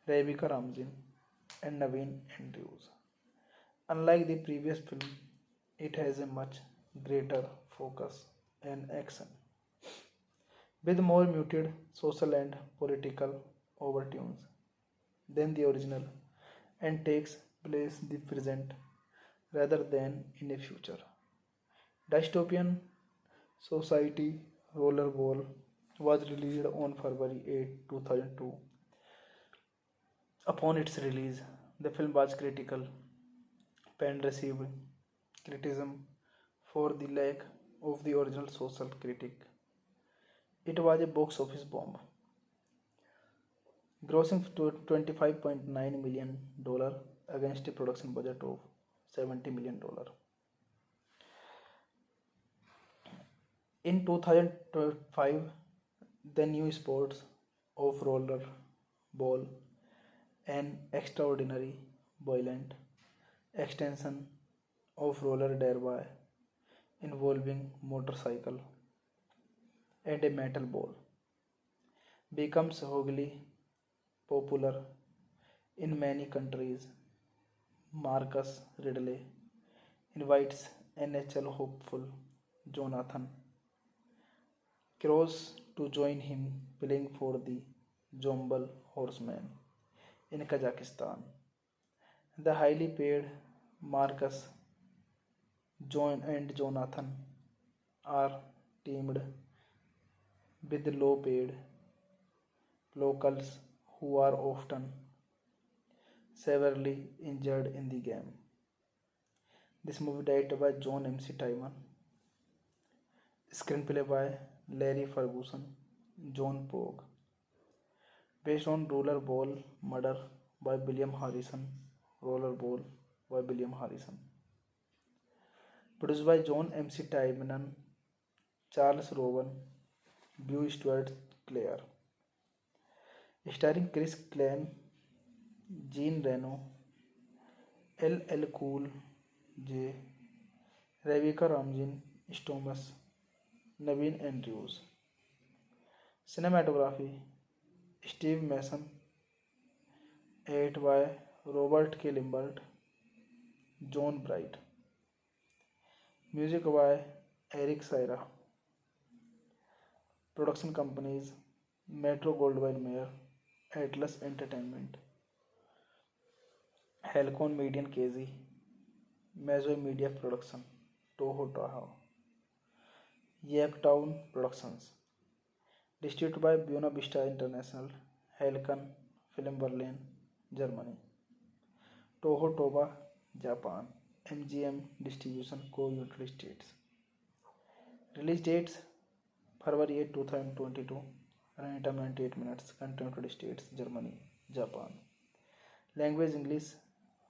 Rebecca Ramsey, and Naveen Andrews. Unlike the previous film, it has a much greater focus and action, with more muted social and political overtones than the original, and takes place in the present rather than in a future. Dystopian Society Rollerball was released on February 8, 2002. Upon its release, the film was critical and received criticism for the lack of the original social critique. It was a box office bomb, grossing to $25.9 million against a production budget of $70 million. In 2005, The new sports of roller ball, an extraordinary violent extension of roller derby involving motorcycle and a metal ball, becomes hugely popular in many countries. Marcus Ridley invites NHL hopeful Jonathan Kroos to join him playing for the Jombel Horsemen in Kazakhstan. The highly paid Marcus John and Jonathan are teamed with low paid locals who are often severely injured in the game. This movie directed by John MC Taiman, screenplay by Larry Ferguson, John Pogue, based on Rollerball Murder by William Harrison, Rollerball by William Harrison, produced by John MC Taiman, Charles Rowan, Beau Stuart Clare, starring Chris Klein, Jean Reno, LL Cool J, Rebecca Ramsey Thomas, Naveen Andrews. Cinematography Steve Mason, edited by Robert K. Limbert, John Bright. Music by Eric Syra. Production companies Metro Goldwyn Mayer, Atlas Entertainment, Halcon Media KZ, Mazo Media Production, Toho Tahoe, Yaktown Productions. Distributed by Buena Vista International, Halcon Film Berlin, Germany, Toho Toba, Japan, MGM Distribution Co-United States. Release dates February 8, 2022, running time 98 minutes, country United States, Germany, Japan. Language English,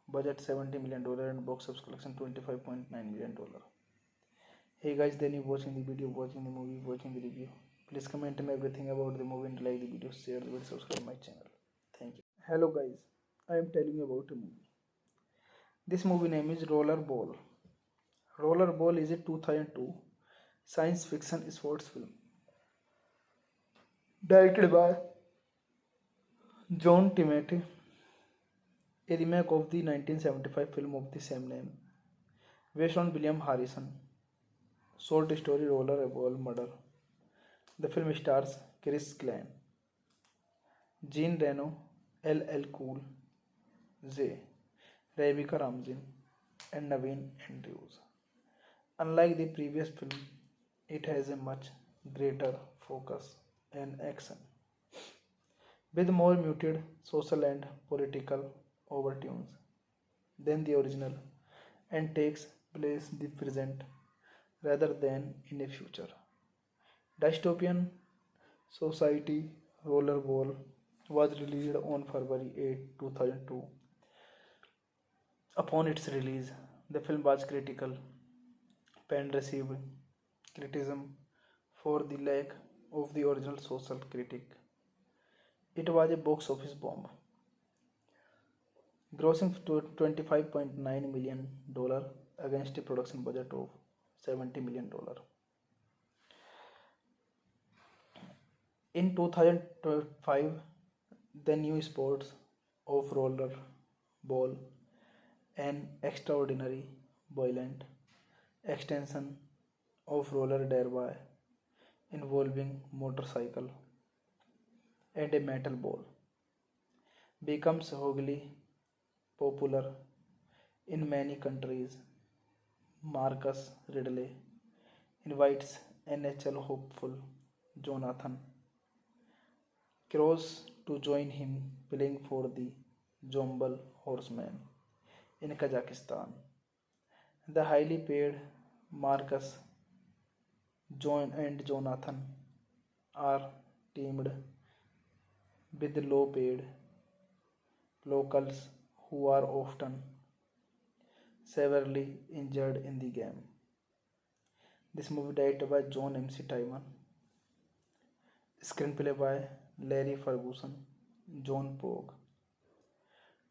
budget $70 million and box office collection $25.9 million. Hey guys, then you watching the video, watching the movie, watching the review. Please comment me everything about the movie and like the video, share the video, subscribe my channel. Thank you. Hello guys, I am telling you about a movie. This movie name is Rollerball. Rollerball is a 2002 science fiction sports film directed by John Timothy, a remake of the 1975 film of the same name, based on William Harrison short story Rollerball Murder. The film stars Chris Klein, Jean Reno, LL Cool J, Rebecca Ramsey, and Naveen Andrews. Unlike the previous film, it has a much greater focus and action, with more muted social and political overtones than the original, and takes place in the present rather than in a future. Dystopian Society Rollerball was released on February 8, 2002. Upon its release, the film was critical and received criticism for the lack of the original social critique. It was a box office bomb, grossing $25.9 million against a production budget of $70 million. In 2005, the new sports of roller ball, an extraordinary violent extension of roller derby involving motorcycle and a metal ball, becomes hugely popular in many countries. Marcus Ridley invites NHL hopeful Jonathan Kroos to join him playing for the Jombel Horsemen in Kazakhstan. The highly paid Marcus John and Jonathan are teamed with low paid locals who are often severely injured in the game. This movie directed by John MC Taiman, Screenplay by Larry Ferguson, John Pogue.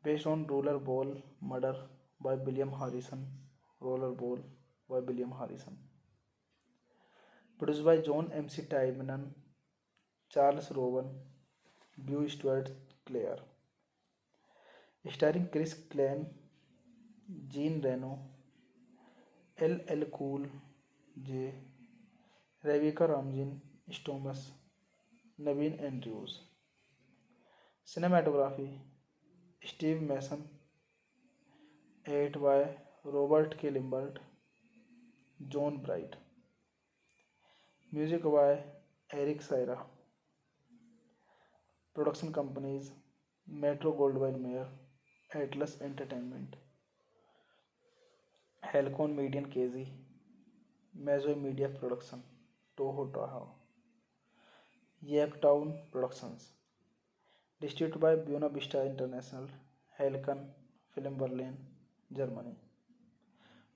Based on Rollerball Murder by William Harrison. Rollerball by William Harrison. Produced by John M.C. Tybman, Charles Rowan, Beau Stuart Clare. Starring Chris Klein, Jean Reno, LL Cool J, Rebecca Ramsey Thomas, Naveen Andrews. Cinematography Steve Mason, edited by Robert K. Limbert, John Bright. Music by Eric Saira. Production companies Metro Goldwyn Mayer, Atlas Entertainment, Halcon Media KZ, Mazo Media Production, Toho Tahoe, Yaktown Productions. Distributed by Buena Vista International, Halcon Film Berlin, Germany,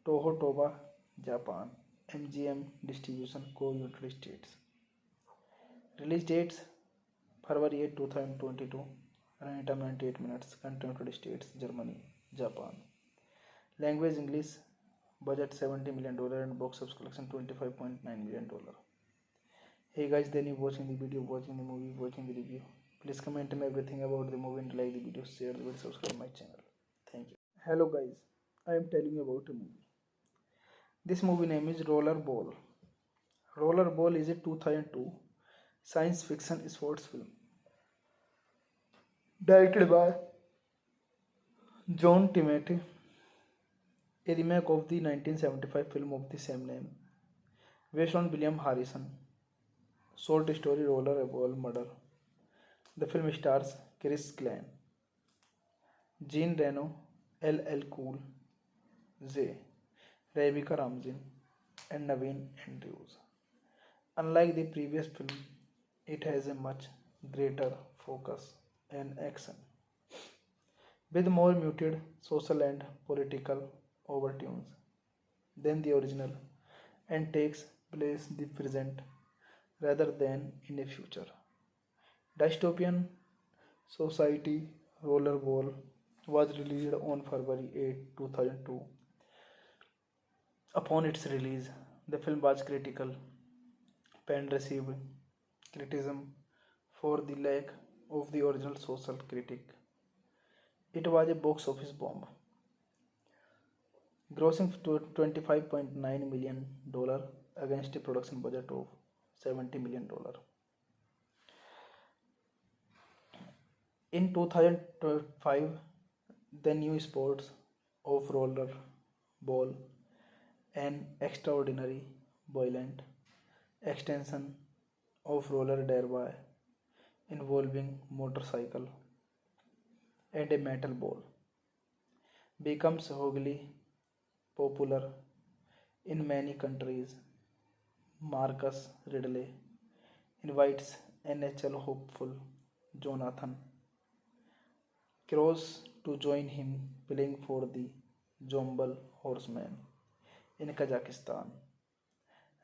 Toho Toba, Japan, MGM Distribution Co-United States. Release dates February 8, 2022, running time 98 minutes, country United States, Germany, Japan. Language English, budget $70 million and box office collection $25.9 million. Hey guys, then you watching the video, watching the movie, watching the review. Please comment me everything about the movie and like the video, share the video, subscribe my channel. Thank you. Hello guys, I am telling you about a movie. This movie name is Rollerball. Rollerball is a 2002 science fiction sports film directed by John Timothy, a remake of the 1975 film of the same name, based on William Harrison. Short story Rollerball Murder. The film stars Chris Klein, Jean Reno, LL Cool J, Rebecca Ramsey, and Naveen Andrews. Unlike the previous film, it has a much greater focus and action, with more muted social and political overtones than the original, and takes place in the present rather than in a future. Dystopian Society Rollerball was released on February 8, 2002. Upon its release, the film was critical and received criticism for the lack of the original social critique. It was a box office bomb, grossing to $25.9 million against a production budget of $70 million. In 2005, the new sports of roller ball, an extraordinary violent extension of roller derby involving motorcycle and a metal ball, becomes hugely popular in many countries. Marcus Ridley invites NHL hopeful Jonathan Kroos to join him playing for the Jombel Horsemen in Kazakhstan.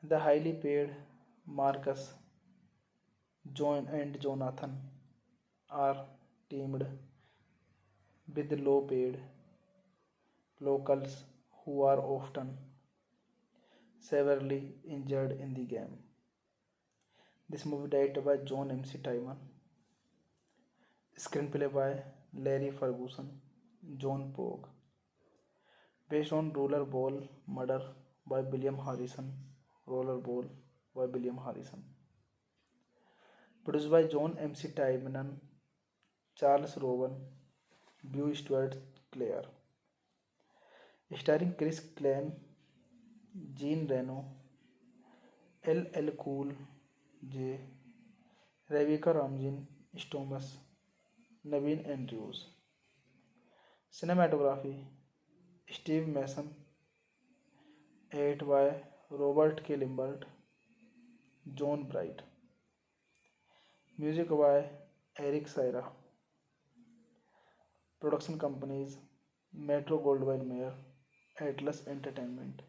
The highly paid Marcus John and Jonathan are teamed with low paid locals who are often severely injured in the game. This movie directed by John M.C. Tybman, screenplay by Larry Ferguson, John Pogue, based on Rollerball Murder by William Harrison. Rollerball by William Harrison. Produced by John M.C. Tybman, Charles Rowan, Beau Stuart Clare. Starring Chris Klein, Jean Reno, LL Cool J, Rebecca Ramsey Thomas, Naveen Andrews. Cinematography Steve Mason, edited by Robert K. Limbert, John Bright. Music by Eric Saira. Production companies Metro Goldwyn Mayer, Atlas Entertainment,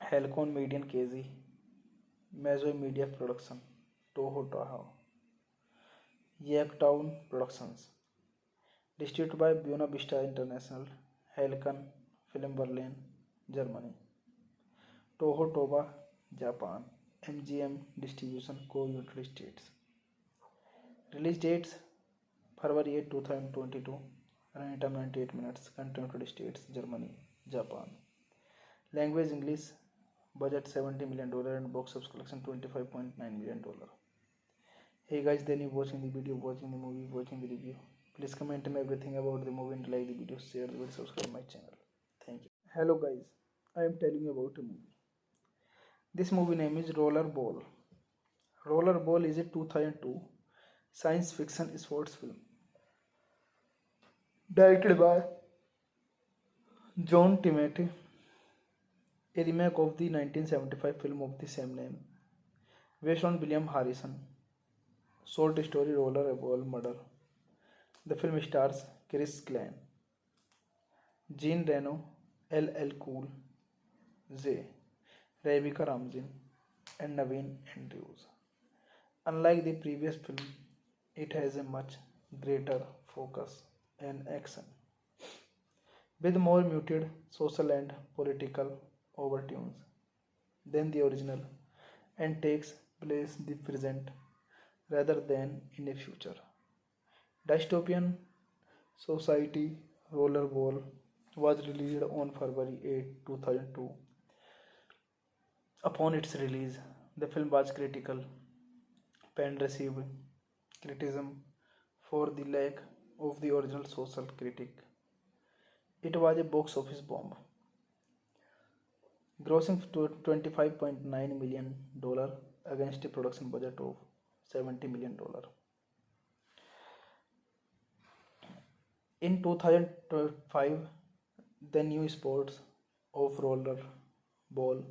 Halcon Media KZ, Mazo Media Production, Toho Tahoe. Yaktown Productions. Distributed by Buena Vista International, Helkan Film Berlin, Germany. Toho Toba, Japan. MGM Distribution Co. United States. Release dates February 8, 2022. Running time 98 minutes. Country United States, Germany, Japan. Language English. Budget $70 million and box office collection $25.9 million. Hey guys, then you watching the video, watching the movie, watching the review. Please comment me everything about the movie and like the video, share the video, subscribe my channel. Thank you. Hello guys, I am telling you about a movie. This movie name is Rollerball. Rollerball is a 2002 science fiction sports film directed by John Timothy, a remake of the 1975 film of the same name, based on William Harrison short story Rollerball Murder. The film stars Chris Klein, Jean Reno, LL Cool J, Rebecca Ramsey, and Naveen Andrews. Unlike the previous film, it has a much greater focus and action, with more muted social and political overtones than the original, and takes place in the present rather than in a future dystopian society. Rollerball was released on February 8, 2002. Upon its release, the film was critical and received criticism for the lack of the original social critique. It was a box office bomb, grossing to $25.9 million against a production budget of $70 million. In 2005, the new sports of roller ball,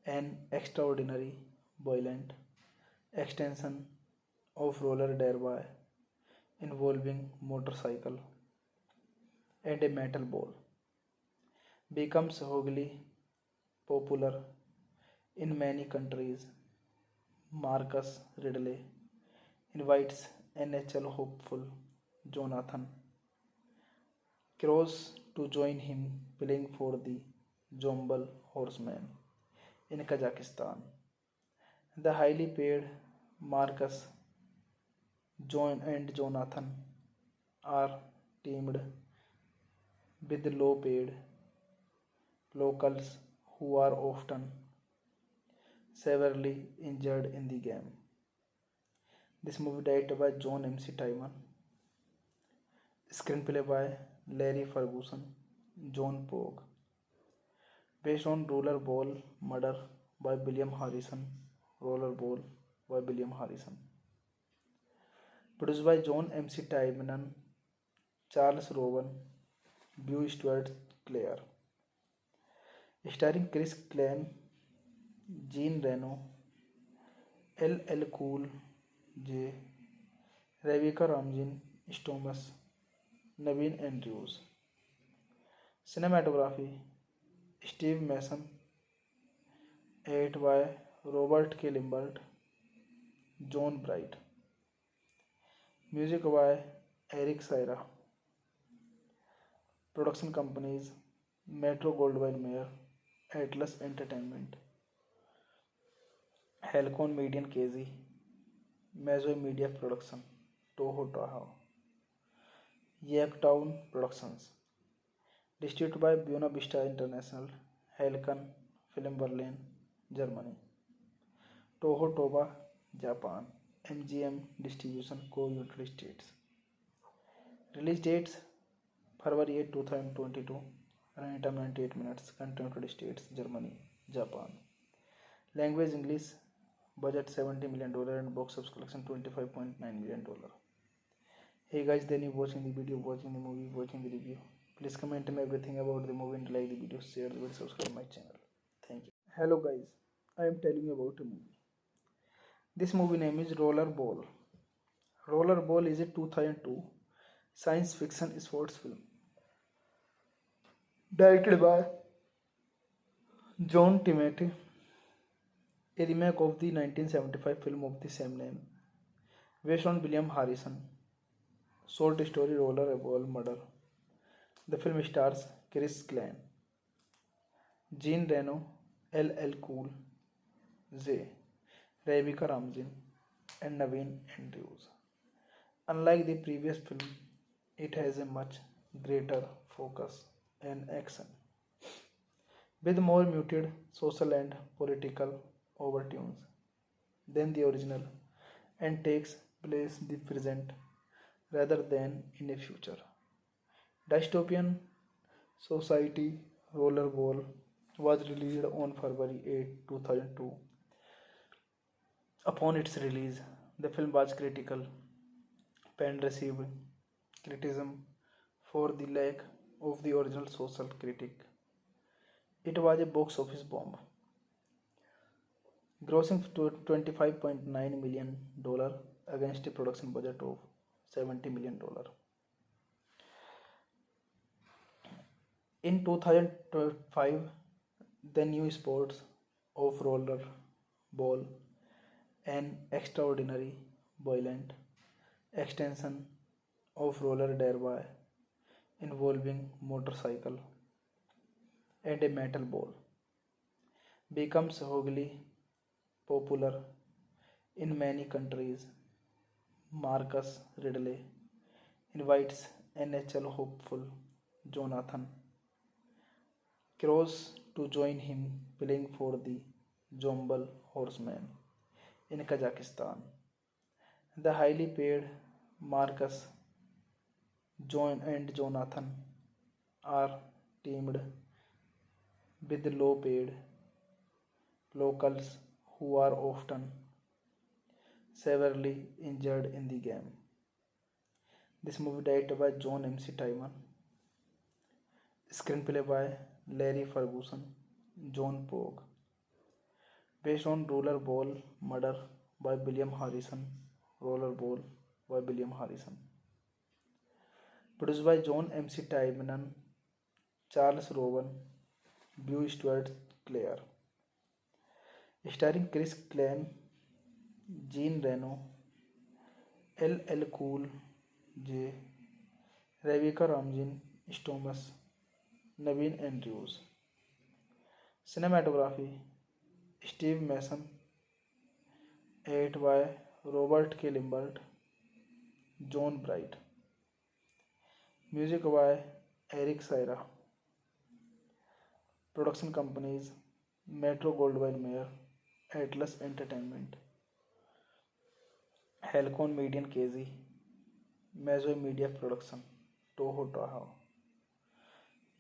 an extraordinary violent extension of roller derby involving motorcycle and a metal ball, becomes hugely popular in many countries. Marcus Ridley invites NHL hopeful Jonathan Kroos to join him playing for the Jombel Horsemen in Kazakhstan. The highly paid Marcus John and Jonathan are teamed with low paid locals who are often severely injured in the game. This movie directed by John M.C. Tymon, screenplay by Larry Ferguson, John Pogue, based on Rollerball Murder by William Harrison. Rollerball by William Harrison. Produced by John M.C. Tymon, Charles Rowan, Beau Stuart Clare. Starring Chris Klein, Jean Reno, LL Cool J, Rebecca Ramsey, Thomas, Naveen Andrews. Cinematography Steve Mason, edited by Robert K. Limbert, John Bright. Music by Eric Syra. Production companies Metro Goldwyn Mayer, Atlas Entertainment, Halcon Media KZ, Mazoy Media Production, Toho Tahoe. Yaktown Productions. Distributed by Buena Vista International, Helkan Film Berlin, Germany. Toho Toba, Japan. MGM Distribution Co. United States. Release dates February 8, 2022. Running time 98 minutes. Country United States, Germany, Japan. Language English. Budget $70 million and box office collection $25.9 million. Hey guys, then you watching the video, watching the movie, watching the review. Please comment me everything about the movie and like the video, share the video, subscribe my channel. Thank you. Hello guys, I am telling you about a movie. This movie name is Rollerball. Rollerball is a 2002 science fiction sports film directed by John Timothy, a remake of the 1975 film of the same name, based on William Harrison. Short story Rollerball Murder. The film stars Chris Klein, Jean Reno, LL Cool J, Rebecca Ramsey, and Naveen Andrews. Unlike the previous film, it has a much greater focus and action, with more muted social and political overtones than the original, and takes place in the present rather than in a future. Dystopian society Rollerball was released on February 8, 2002. Upon its release, the film was critical and received criticism for the lack of the original social critique. It was a box office bomb, grossing to $25.9 million against a production budget of $70 million. In 2005, the new sports of roller ball, an extraordinary violent extension of roller derby involving motorcycle and a metal ball, becomes hugely popular in many countries. Marcus Ridley invites NHL hopeful Jonathan Kroos to join him playing for the Jombel Horsemen in Kazakhstan. The highly paid Marcus John and Jonathan are teamed with low paid locals who are often severely injured in the game. This movie directed by John MC Taiman, screenplay by Larry Ferguson, John Pogue, based on Rollerball Murder by William Harrison, Rollerball by William Harrison, produced by John MC Taiman, Charles Rowan, Beau Stuart Clare, starring Chris Klein, Jean Reno, LL Cool J, Rebecca Ramsey, Thomas, Naveen Andrews. Cinematography Steve Mason, edited by Robert K. Limbert, John Bright. Music by Eric Syra. Production companies Metro Goldwyn Mayer, Atlas Entertainment, Halcon Media KZ, Mazoy Media Production, Toho Tahoe,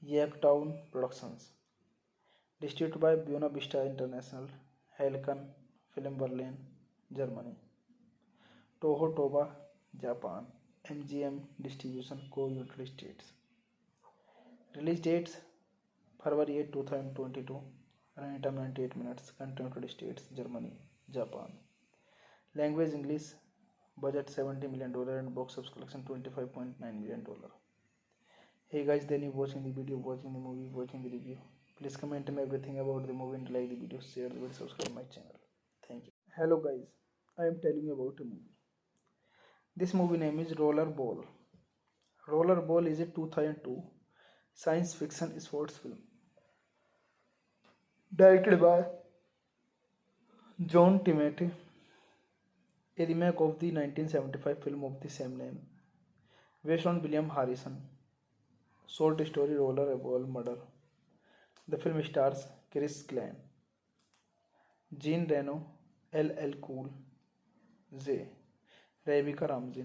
Yaktown Productions. Distributed by Buena Vista International, Halcon Film Berlin, Germany, Toho Toba, Japan, MGM Distribution Co. United States. Release dates February 8, 2022. Running time 98 minutes. Country United States, Germany, Japan. Language English. Budget $70 million and box office collection $25.9 million. Hey guys, then you watching the video, watching the movie, watching the review. Please comment me everything about the movie and like the video, share the video, subscribe my channel. Thank you. Hello guys, I am telling you about a movie. This movie name is Rollerball. Rollerball is a 2002 science fiction sports film directed by John Timothy, a remake of the 1975 film of the same name, based on William Harrison. Short story Rollerball Murder. The film stars Chris Klein, Jean Reno, LL Cool J, Rebecca Ramsey,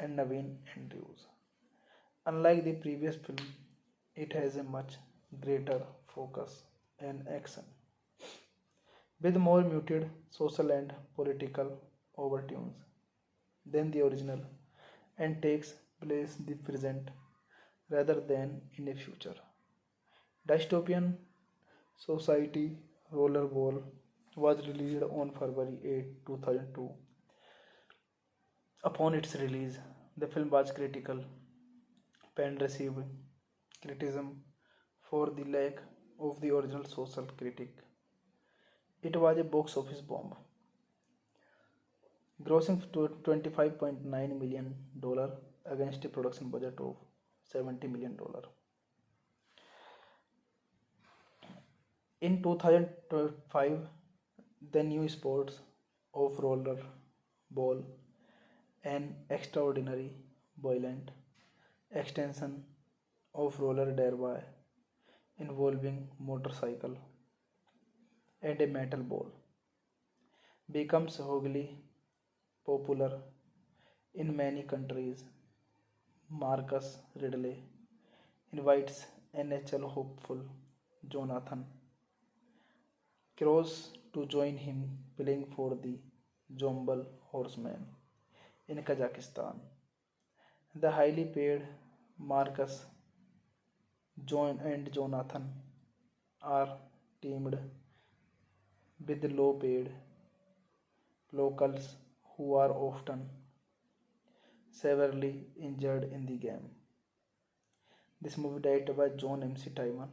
and Naveen Andrews. Unlike the previous film, it has a much greater focus and action, with more muted social and political overtones than the original, and takes place in the present rather than in a future. Dystopian society Rollerball was released on February 8, 2002. Upon its release, the film was critical and received criticism for the lack of the original social critique. It was a box office bomb, grossing to $25.9 million against a production budget of $70 million. In 2005, the new sports of roller ball, an extraordinary, violent extension of roller derby involving motorcycle and a metal ball, becomes hugely popular in many countries. Marcus Ridley invites NHL hopeful Jonathan Kroos to join him playing for the Jombel Horsemen in Kazakhstan. The highly paid Marcus John and Jonathan are teamed with low paid locals who are often severely injured in the game. This movie directed by John MC Taiman,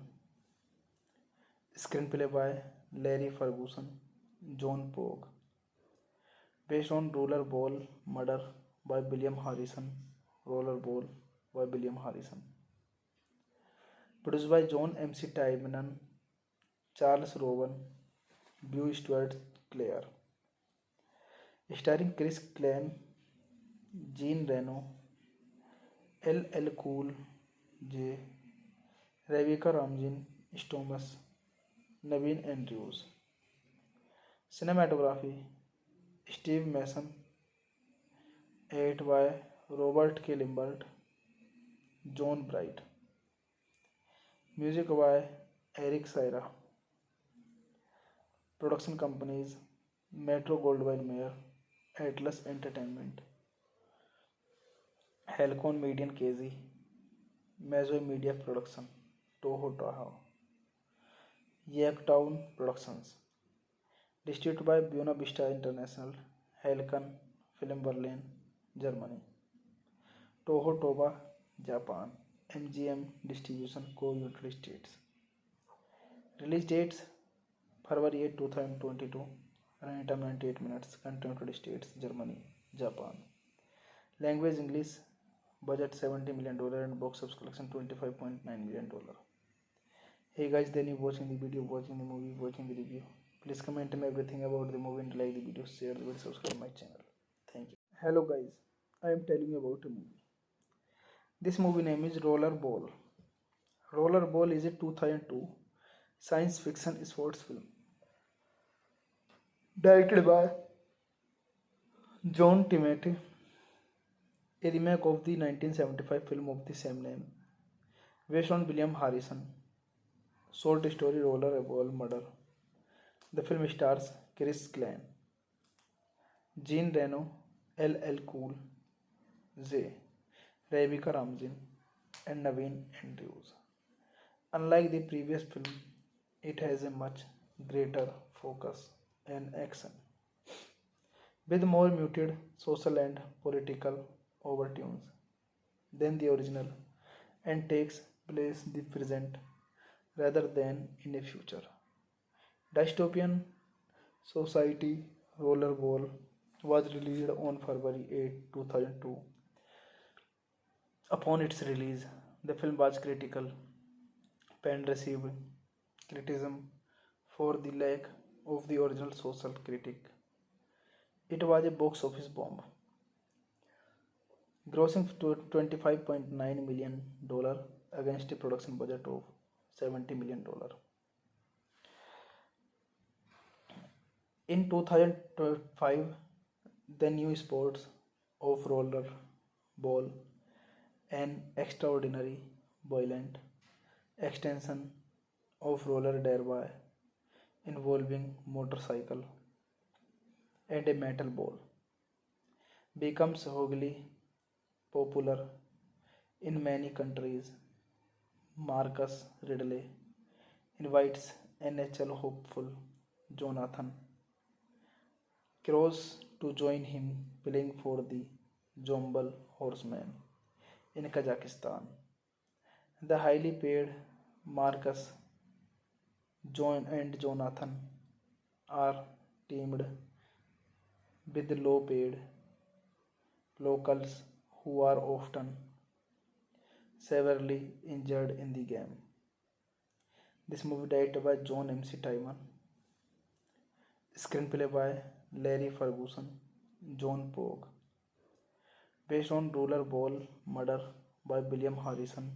screenplay by Larry Ferguson, John Pogue, based on Rollerball Murder by William Harrison, Rollerball by William Harrison, produced by John MC Taiman, Charles Rowan, Beau Stuart Clare, starring Chris Klein, Jean Reno, LL Cool J, Rebecca Ramsey Thomas, Naveen Andrews. Cinematography Steve Mason, edited by Robert K. Limbert, John Bright. Music by Eric Syra. Production companies Metro Goldwyn Mayer, Atlas Entertainment, Halcon Media KZ, Mazoy Media Production, Toho Tahoe, Yaktown Productions. Distributed by Buena Vista International, Halcon Film Berlin, Germany, Toho Toba, Japan, MGM Distribution Co. United States. Release dates February 8, 2022, running time 98 minutes, country United States, Germany, Japan. Language English, budget $70 million and box office collection $25.9 million. Hey guys, then you watching the video, watching the movie, watching the review. Please comment me everything about the movie and like the video, share the video, subscribe my channel. Thank you. Hello guys, I am telling you about a movie. This movie name is Rollerball. Rollerball is a 2002 science fiction sports film directed by John Timothy, a remake of the 1975 film of the same name, based on William Harrison short story Rollerball Murder. The film stars Chris Klein, Jean Reno, LL Cool J, Rebecca Ramsey, and Naveen Andrews. Unlike the previous film, it has a much greater focus and action, with more muted social and political overtones than the original, and takes place in the present rather than in a future dystopian society. Rollerball was released on February 8, 2002. Upon its release, the film was critical and received criticism for the lack of the original social critique. It was a box office bomb, grossing to $25.9 million against a production budget of $70 million. In 2005, the new sports of roller ball, an extraordinary, violent extension of roller derby involving motorcycle and a metal ball, becomes hugely popular in many countries. Marcus Ridley invites NHL hopeful Jonathan Kroos to join him playing for the Jombel Horsemen in Kazakhstan. The highly paid Marcus John and Jonathan are teamed with low paid locals who are often severely injured in the game. This movie directed by John MC Taiman, screenplay by Larry Ferguson, John Pogue, based on Rollerball Murder by William Harrison,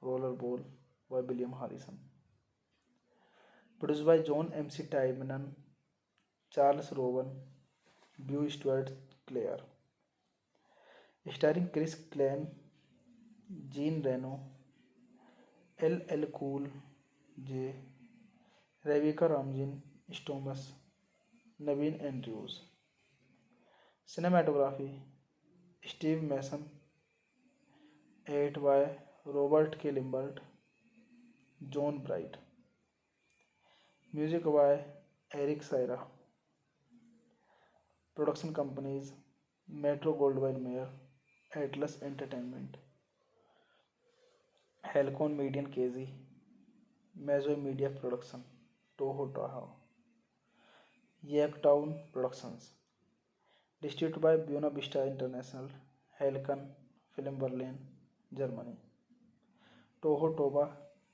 Rollerball by William Harrison, produced by John MC Taiman, Charles Rowan, Beau Stuart Clare, starring Chris Klein, Jean Reno, LL Cool J, Rebecca Ramsey Thomas, Naveen Andrews. Cinematography Steve Mason, edited by Robert K. Limbert, John Bright. Music by Eric Syra. Production companies Metro Goldwyn Mayer, Atlas Entertainment, Halcon Media KZ, Mazoy Media Production, Toho Tahoe, Yaktown Productions. Distributed by Buena Vista International, Halcon Film Berlin, Germany, Toho Toba,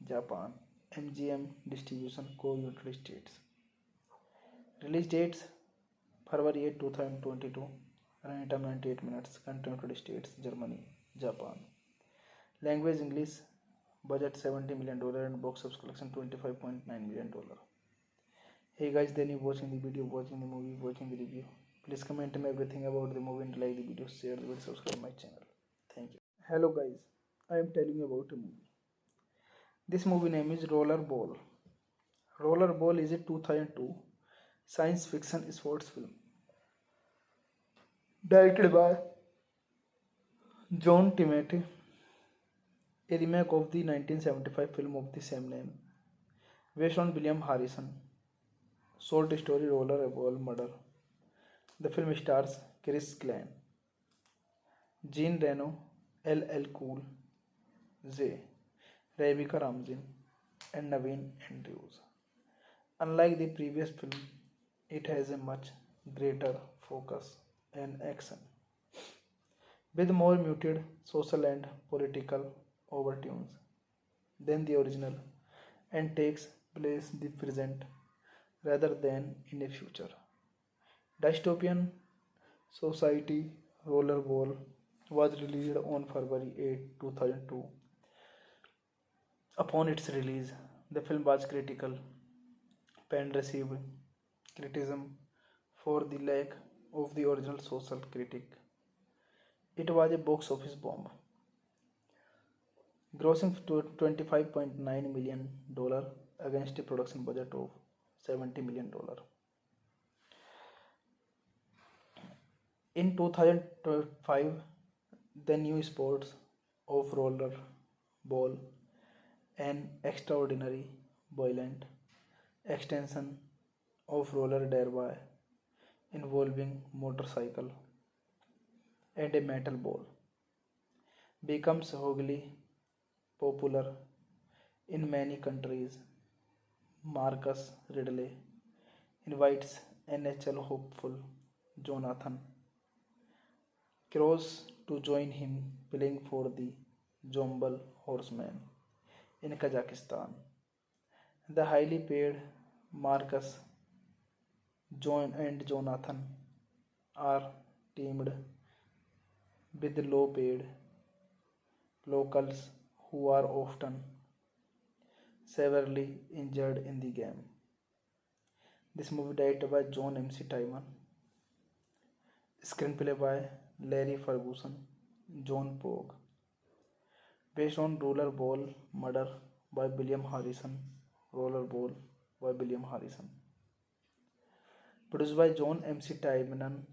Japan, MGM Distribution Co. United States. Release dates February 8, 2022. Running time 98 minutes. Country United States, Germany, Japan. Language English. Budget $70 million and box office collection $25.9 million. Hey guys, then you watching the video, watching the movie, watching the review. Please comment me everything about the movie and like the video, share the video, subscribe my channel. Thank you. Hello guys, I am telling you about a movie. This movie name is Rollerball. Rollerball is a 2002 science fiction sports film directed by John Timothy, a remake of the 1975 film of the same name, based on William Harrison short story Rollerball Murder. The film stars Chris Klein, Jean Reno, LL Cool J, Rebecca Ramsey, and Naveen Andrews. Unlike the previous film, it has a much greater focus and action, with more muted social and political overtones than the original, and takes place in the present rather than in a future dystopian society. Rollerball was released on February 8, 2002. Upon its release, the film was critical and received criticism for the lack of the original social critique. It was a box office bomb, grossing $25.9 million against a production budget of $70 million. In 2005, the new sports of rollerball, an extraordinary violent extension of roller derby involving motorcycle and a metal ball, becomes hugely popular in many countries. Marcus Ridley invites NHL hopeful Jonathan Kroos to join him playing for the Jombel Horsemen in Kazakhstan. The highly paid Marcus and Jonathan are teamed with low paid locals who are often severely injured in the game. This movie directed by John MC Taiman, screenplay by Larry Ferguson, John Pogue, based on Rollerball Murder by William Harrison, Rollerball by William Harrison, produced by John MC Taiman,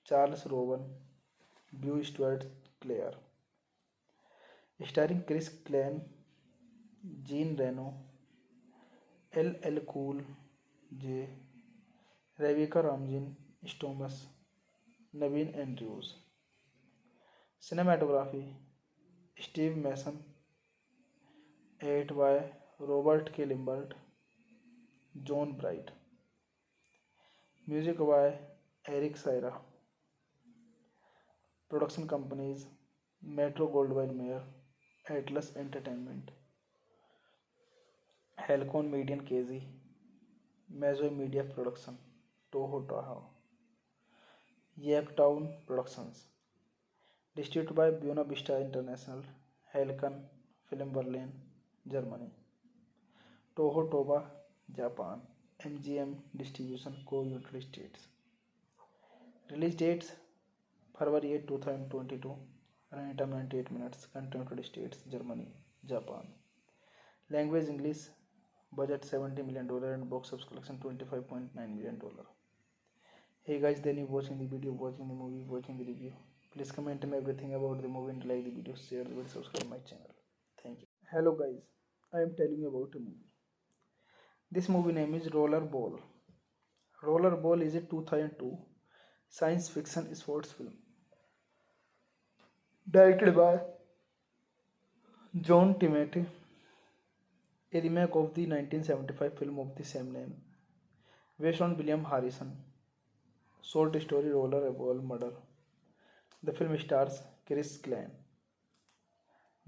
Charles Rowan, Beau Stuart Clare, starring Chris Klein, Jean Reno, LL Cool J, Rebecca Ramsey Thomas, Naveen Andrews. Cinematography Steve Mason, edited by Robert K. Limbert, John Bright. Music by Eric Saira. Production companies Metro Goldwyn Mayer, Atlas Entertainment, Halcon Media and KZ, Mazoy Media Production, Toho Taha, Yaktown Productions. Distributed by Buena Vista International, Halcon Film Berlin, Germany, Toho Toba, Japan, MGM Distribution Co. United States. Release dates February 8, 2022, running time 98 minutes, country United States, Germany, Japan. Language English, budget $70 million and box office collection $25.9 million. Hey guys, then you watching the video, watching the movie, watching the review. Please comment me everything about the movie and like the video, share the video, subscribe my channel. Thank you. Hello guys, I am telling you about a movie. This movie name is Rollerball. Rollerball is a 2002 science fiction sports film directed by John Timothy, a remake of the 1975 film of the same name, based on William Harrison short story Rollerball Murder. The film stars Chris Klein,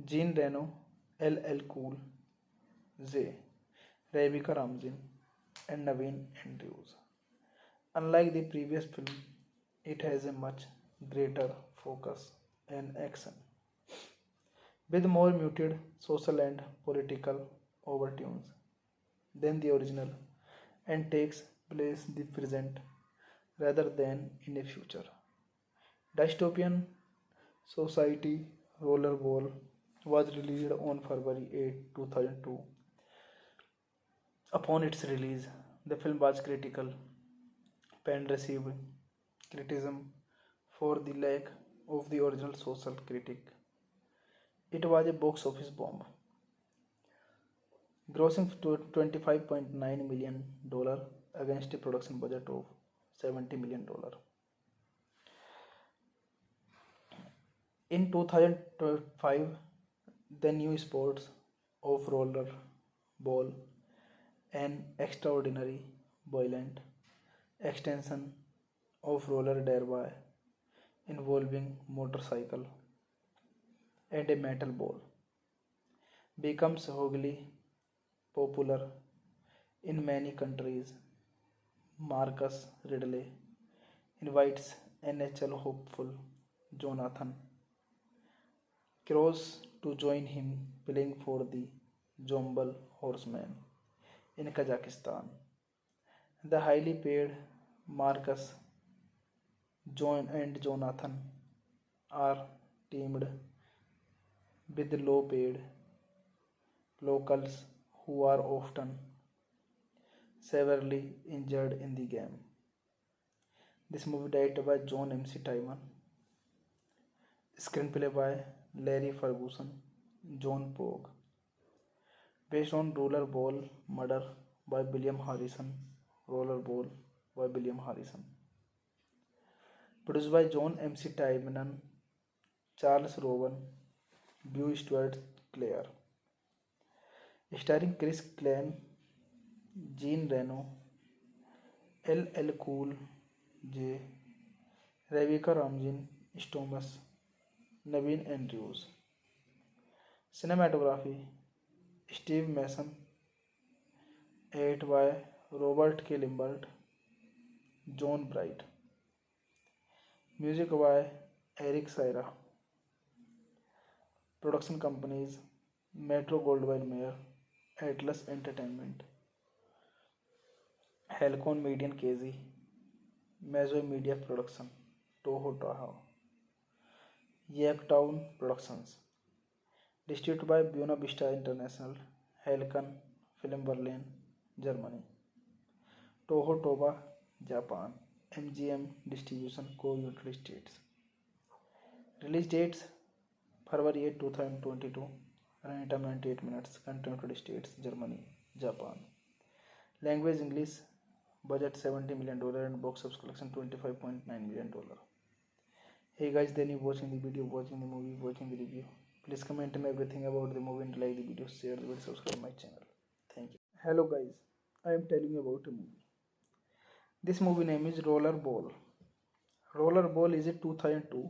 Jean Reno, LL Cool J, Rebecca Ramsey, and Naveen Andrews. Unlike the previous film, it has a much greater focus and action, with more muted social and political overtones than the original, and takes place in the present rather than in a future dystopian society. Rollerball was released on February 8, 2002. Upon its release, the film was critical and received criticism for the lack of the original social critique. It was a box office bomb, grossing $25.9 million against a production budget of $70 million. In 2005, the new sports of rollerball, an extraordinary violent extension of roller derby involving motorcycle and a metal ball, becomes hugely popular in many countries. Marcus Ridley invites NHL hopeful Jonathan Kroos to join him playing for the Jombel Horsemen in Kazakhstan. The highly paid Marcus John and Jonathan are teamed with low paid locals who are often severely injured in the game. This movie directed by John MC Taiman, screenplay by Larry Ferguson, John Pogue, based on Rollerball Murder by William Harrison, Rollerball by William Harrison, produced by John MC Taiman, Charles Rowan, Beau Stuart Clare, starring Chris Klein, Jean Reno, LL Cool J, Rebecca Ramsey, Thomas, Naveen Andrews. Cinematography Steve Mason, edited by Robert K. Limbert, John Bright. Music by Eric Saira. Production companies Metro Goldwyn Mayer, Atlas Entertainment, Halcon Media and KZ, Mazoy Media Production, Toho Taha, Yaktown Productions. Distributed by Buena Vista International, Halcon Film Berlin, Germany, Toho Toba, Japan, MGM Distribution Co. United States. Release dates February 8, 2022, running time 98 minutes, country United States, Germany, Japan. Language English, budget $70 million and box office collection $25.9 million. Hey guys, then you watching the video, watching the movie, watching the review. Please comment me everything about the movie and like the video, share the video, subscribe my channel. Thank you. Hello guys, I am telling you about a movie. This movie name is Rollerball. Rollerball is a 2002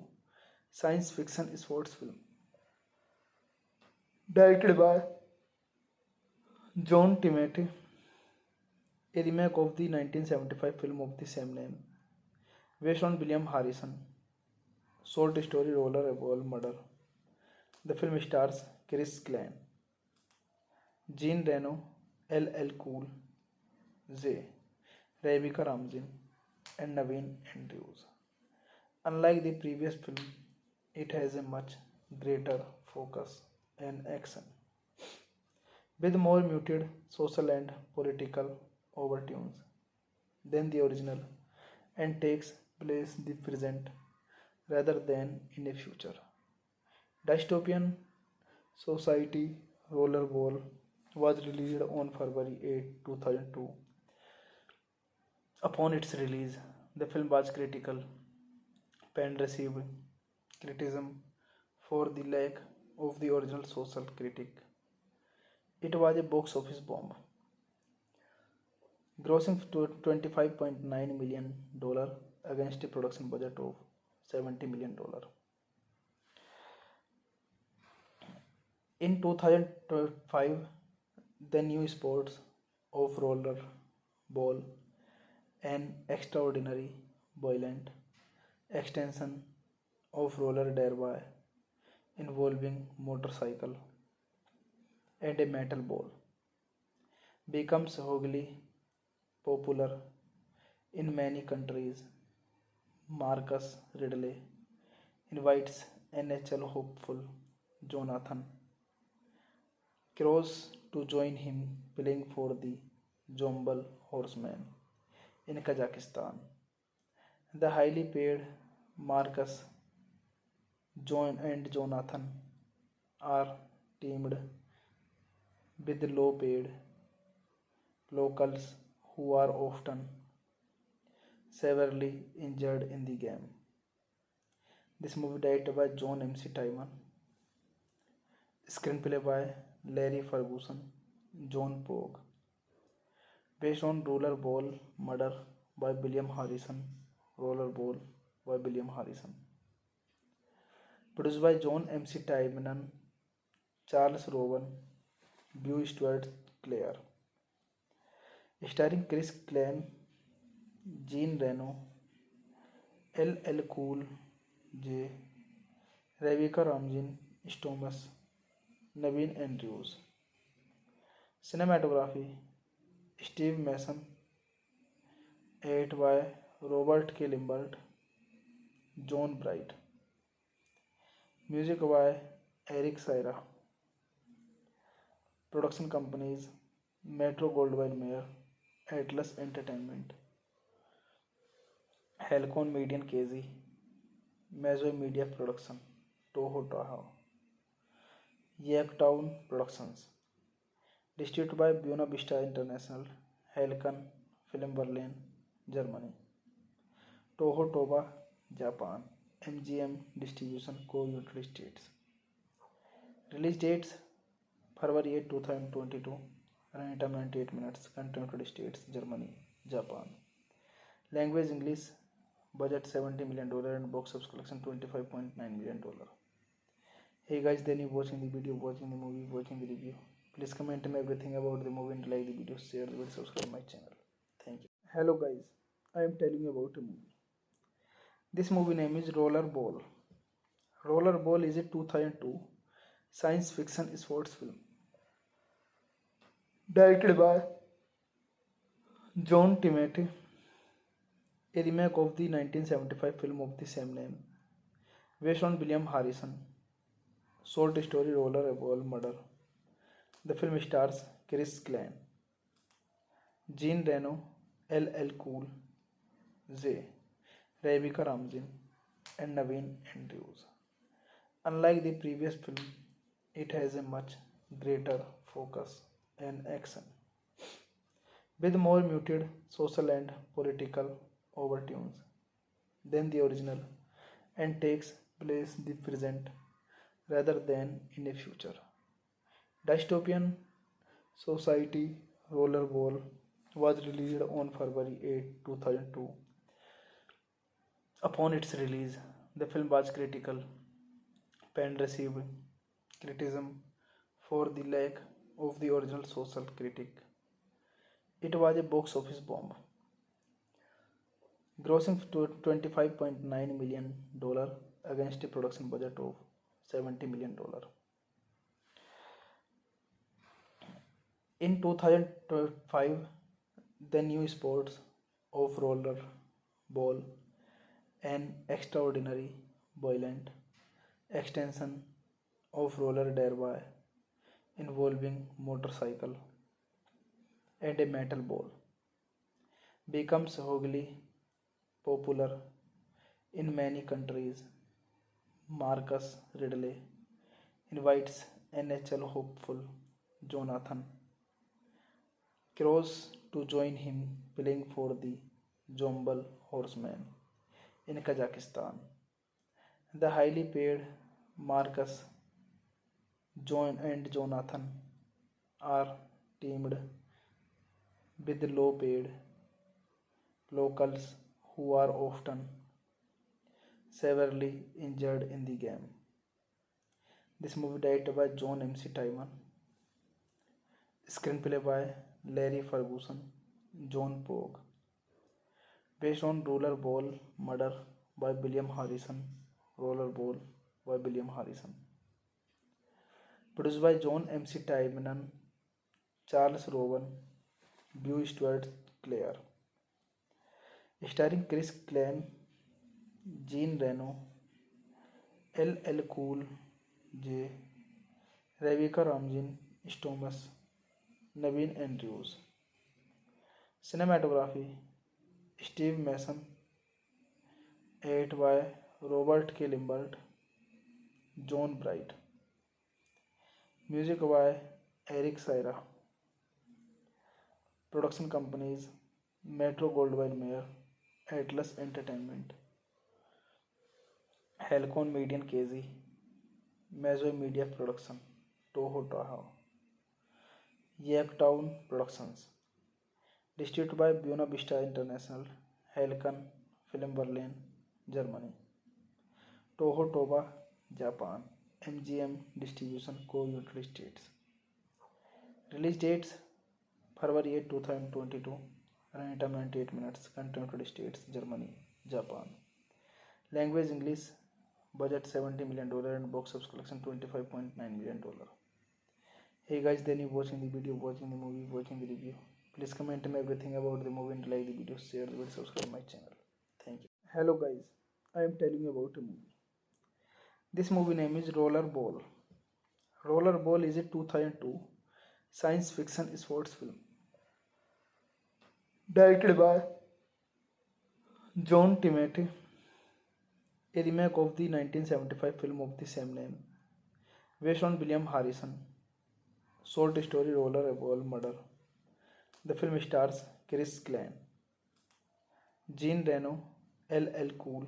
science fiction sports film directed by John Timothy, a remake of the 1975 film of the same name, based on William Harrison short story Rollerball Murder. The film stars Chris Klein, Jean Reno, LL Cool J, Rebecca Ramsey, and Naveen Andrews. Unlike the previous film, it has a much greater focus and action, with more muted social and political overtones than the original, and takes place in the present rather than in a future. Dystopian Society Rollerball was released on February 8, 2002. Upon its release, the film was critical and received criticism for the lack of the original social critique. It was a box office bomb, grossing to $25.9 million against a production budget of $70 million. In 2005, the new sports of roller ball, an extraordinary violent extension of roller derby involving motorcycle and a metal ball, becomes hugely popular in many countries. Marcus Ridley invites NHL hopeful Jonathan Kroos to join him playing for the Jombel Horsemen in Kazakhstan. The highly paid Marcus John and Jonathan are teamed with low paid locals who are often severely injured in the game. This movie directed by John MC Taiman, screenplay by Larry Ferguson, John Pogue, based on Rollerball Murder by William Harrison, Rollerball by William Harrison, produced by John MC Taiman, Charles Rowan, Beau Stuart Clare, starring Chris Klein, Jean Reno, LL Cool J, Rebecca Ramsey, Thomas, Naveen Andrews. Cinematography Steve Mason, edited by Robert K. Limbert, John Bright. Music by Eric Syra. Production companies Metro Goldwyn Mayer, Atlas Entertainment, Halcon Media KZ, Mazo Media Production, Toho Tahoe, Yaktown Productions. Distributed by Buena Vista International, Halcon Film Berlin, Germany, Toho Toba, Japan, MGM Distribution Co. United States. Release dates February 8, 2022, running time 98 minutes, country United States, Germany, Japan. Language English, budget $70 million and box office collection $25.9 million. Hey guys, then you watching the video, watching the movie, watching the review. Please comment me everything about the movie and like the video, share the video, subscribe my channel. Thank you. Hello guys, I am telling you about a movie. This movie name is Rollerball. Rollerball is a 2002 science fiction sports film directed by John Timothy, a remake of the 1975 film of the same name, based on William Harrison short story Rollerball Murder. The film stars Chris Klein, Jean Reno, LL Cool J, Rebecca Ramsey, and Naveen Andrews. Unlike the previous film, it has a much greater focus and action, with more muted social and political overtones than the original, and takes place in the present rather than in a future. Dystopian Society Rollerball was released on February 8, 2002. Upon its release, the film was critical and received criticism for the lack of the original social critique. It was a box office bomb, grossing to $25.9 million against a production budget of $70 million. In 2005, the new sports of roller ball, an extraordinary violent extension of roller derby involving motorcycle and a metal ball, becomes hugely popular in many countries. Marcus Ridley invites NHL hopeful Jonathan Kroos to join him playing for the Jombel Horsemen in Kazakhstan. The highly paid Marcus John and Jonathan are teamed with low paid locals who are often severely injured in the game. This movie directed by John MC Taiman, screenplay by Larry Ferguson, John Pogue, based on Rollerball Murder by William Harrison, Rollerball by William Harrison, produced by John MC Taiman, Charles Rowan, Beau Stuart Clare, starring Chris Klein, Jean Reno, LL Cool J, Rebecca Ramsey Thomas, Naveen Andrews. Cinematography Steve Mason, edited by Robert K. Limbert, John Bright. Music by Eric Syra. Production companies Metro Goldwyn Mayer, Atlas Entertainment, Halcon Media KZ, Mazo Media Production, Toho Tahoe, Yaktown Productions. Distributed by Buena Vista International, Halcon Film Berlin, Germany, Toho Toba, Japan, MGM Distribution Co-United States. Release dates February 8, 2022, running time 98 minutes, country United States, Germany, Japan. Language English, budget $70 million and box office collection $25.9 million. Hey guys, then you watching the video, watching the movie, watching the review. Please comment me everything about the movie and like the video, share the video, subscribe my channel. Thank you. Hello guys, I am telling you about a movie. This movie name is Rollerball. Rollerball is a 2002 science fiction sports film directed by John Timothy, a remake of the 1975 film of the same name, based on William Harrison short story Rollerball Murder. The film stars Chris Klein, Jean Reno, LL Cool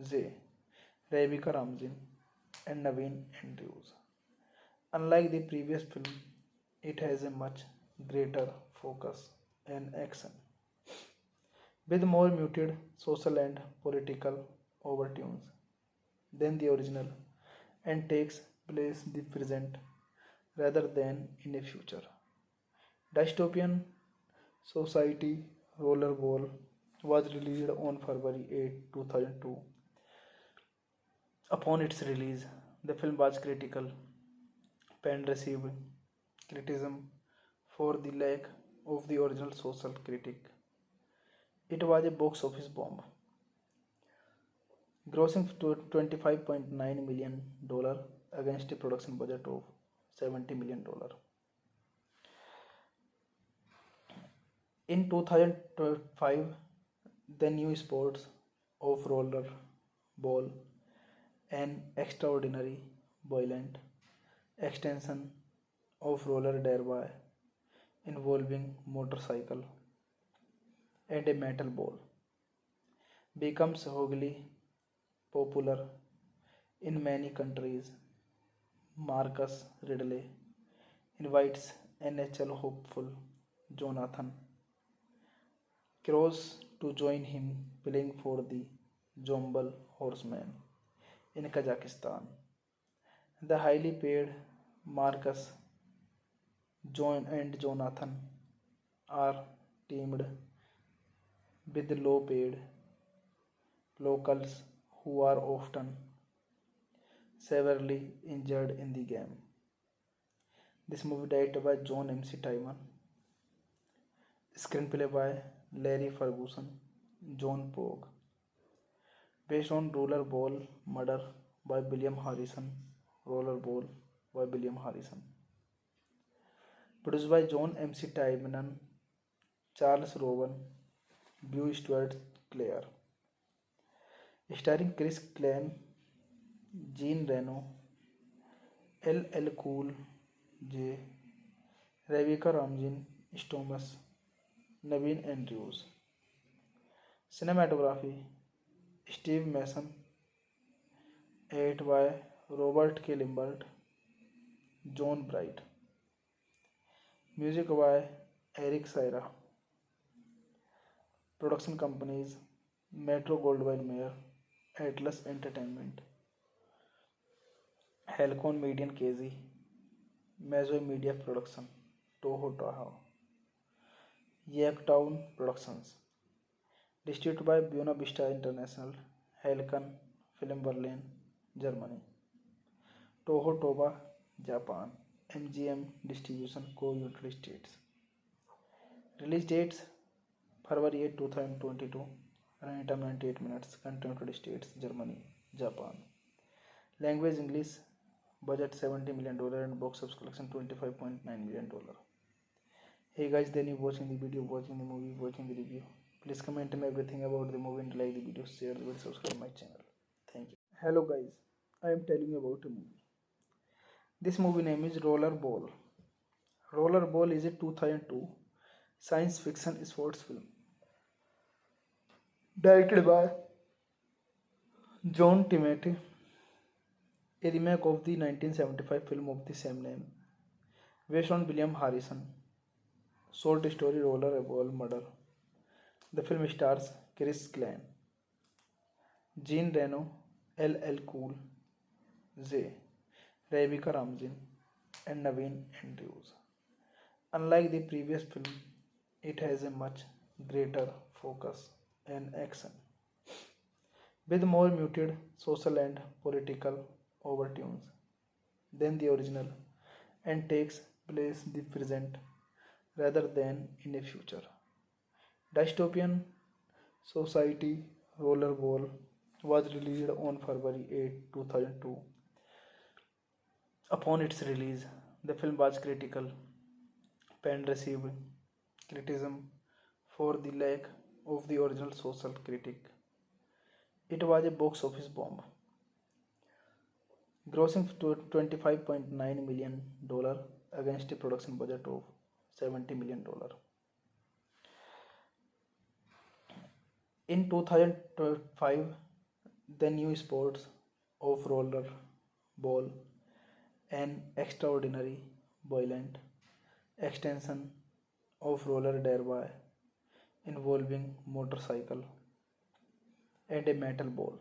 J, Rebecca Ramsey, and Naveen Andrews. Unlike the previous film, it has a much greater focus and action, with more muted social and political overtones than the original, and takes place in the present rather than in a future dystopian society. Rollerball was released on February 8, 2002. Upon its release, the film was critical and received criticism for the lack of the original social critique. It was a box office bomb, grossing to $25.9 million against a production budget of $70 million. In 2005, the new sports of roller ball, an extraordinary violent extension of roller derby involving motorcycle and a metal ball, becomes hugely popular in many countries. Marcus Ridley invites NHL hopeful Jonathan cross to join him playing for the Jombal Horsemen in Kazakhstan. The highly paid Marcus John and Jonathan are teamed with low paid locals who are often severely injured in the game. This movie directed by John MC Taiman, screenplay by Larry Ferguson, John Pogue, based on Rollerball Murder by William Harrison, Rollerball by William Harrison, produced by John MC Taiman, Charles Rowan, Beau Stuart Clare, starring Chris Klein, Jean Reno, LL Cool J, Rebecca Ramsey Thomas, Naveen Andrews. Cinematography Steve Mason, edited by Robert K. Limbert, John Bright. Music by Eric Syra. Production companies Metro Goldwyn Mayer, Atlas Entertainment, Halcon Media KZ, Mazo Media Production, Toho Tahoe, Yaktown Productions. Distributed by Buena Vista International, Halcon Film Berlin, Germany, Toho Toba, Japan, MGM Distribution Co-United States. Release dates February 8, 2022, running time 98 minutes, country United States, Germany, Japan. Language English, budget $70 million and box office collection $25.9 million. Hey guys, then you watching the video, watching the movie, watching the review. Please comment me everything about the movie and like the video, share the video, subscribe my channel. Thank you. Hello guys, I am telling you about a movie. This movie name is Rollerball. Rollerball is a 2002 science fiction sports film directed by John Timothy, a remake of the 1975 film of the same name, based on William Harrison short story Rollerball Murder. The film stars Chris Klein, Jean Reno, LL Cool J, Rebecca Ramsey, and Naveen Andrews. Unlike the previous film, it has a much greater focus and action, with more muted social and political overtones than the original, and takes place in the present rather than in a future dystopian society. Rollerball was released on February 8, 2002. Upon its release, the film was critical and received criticism for the lack of the original social critique. It was a box office bomb, grossing $25.9 million against a production budget of $70 million. In 2005, the new sports of rollerball, an extraordinary violent extension of roller derby involving motorcycle and a metal ball,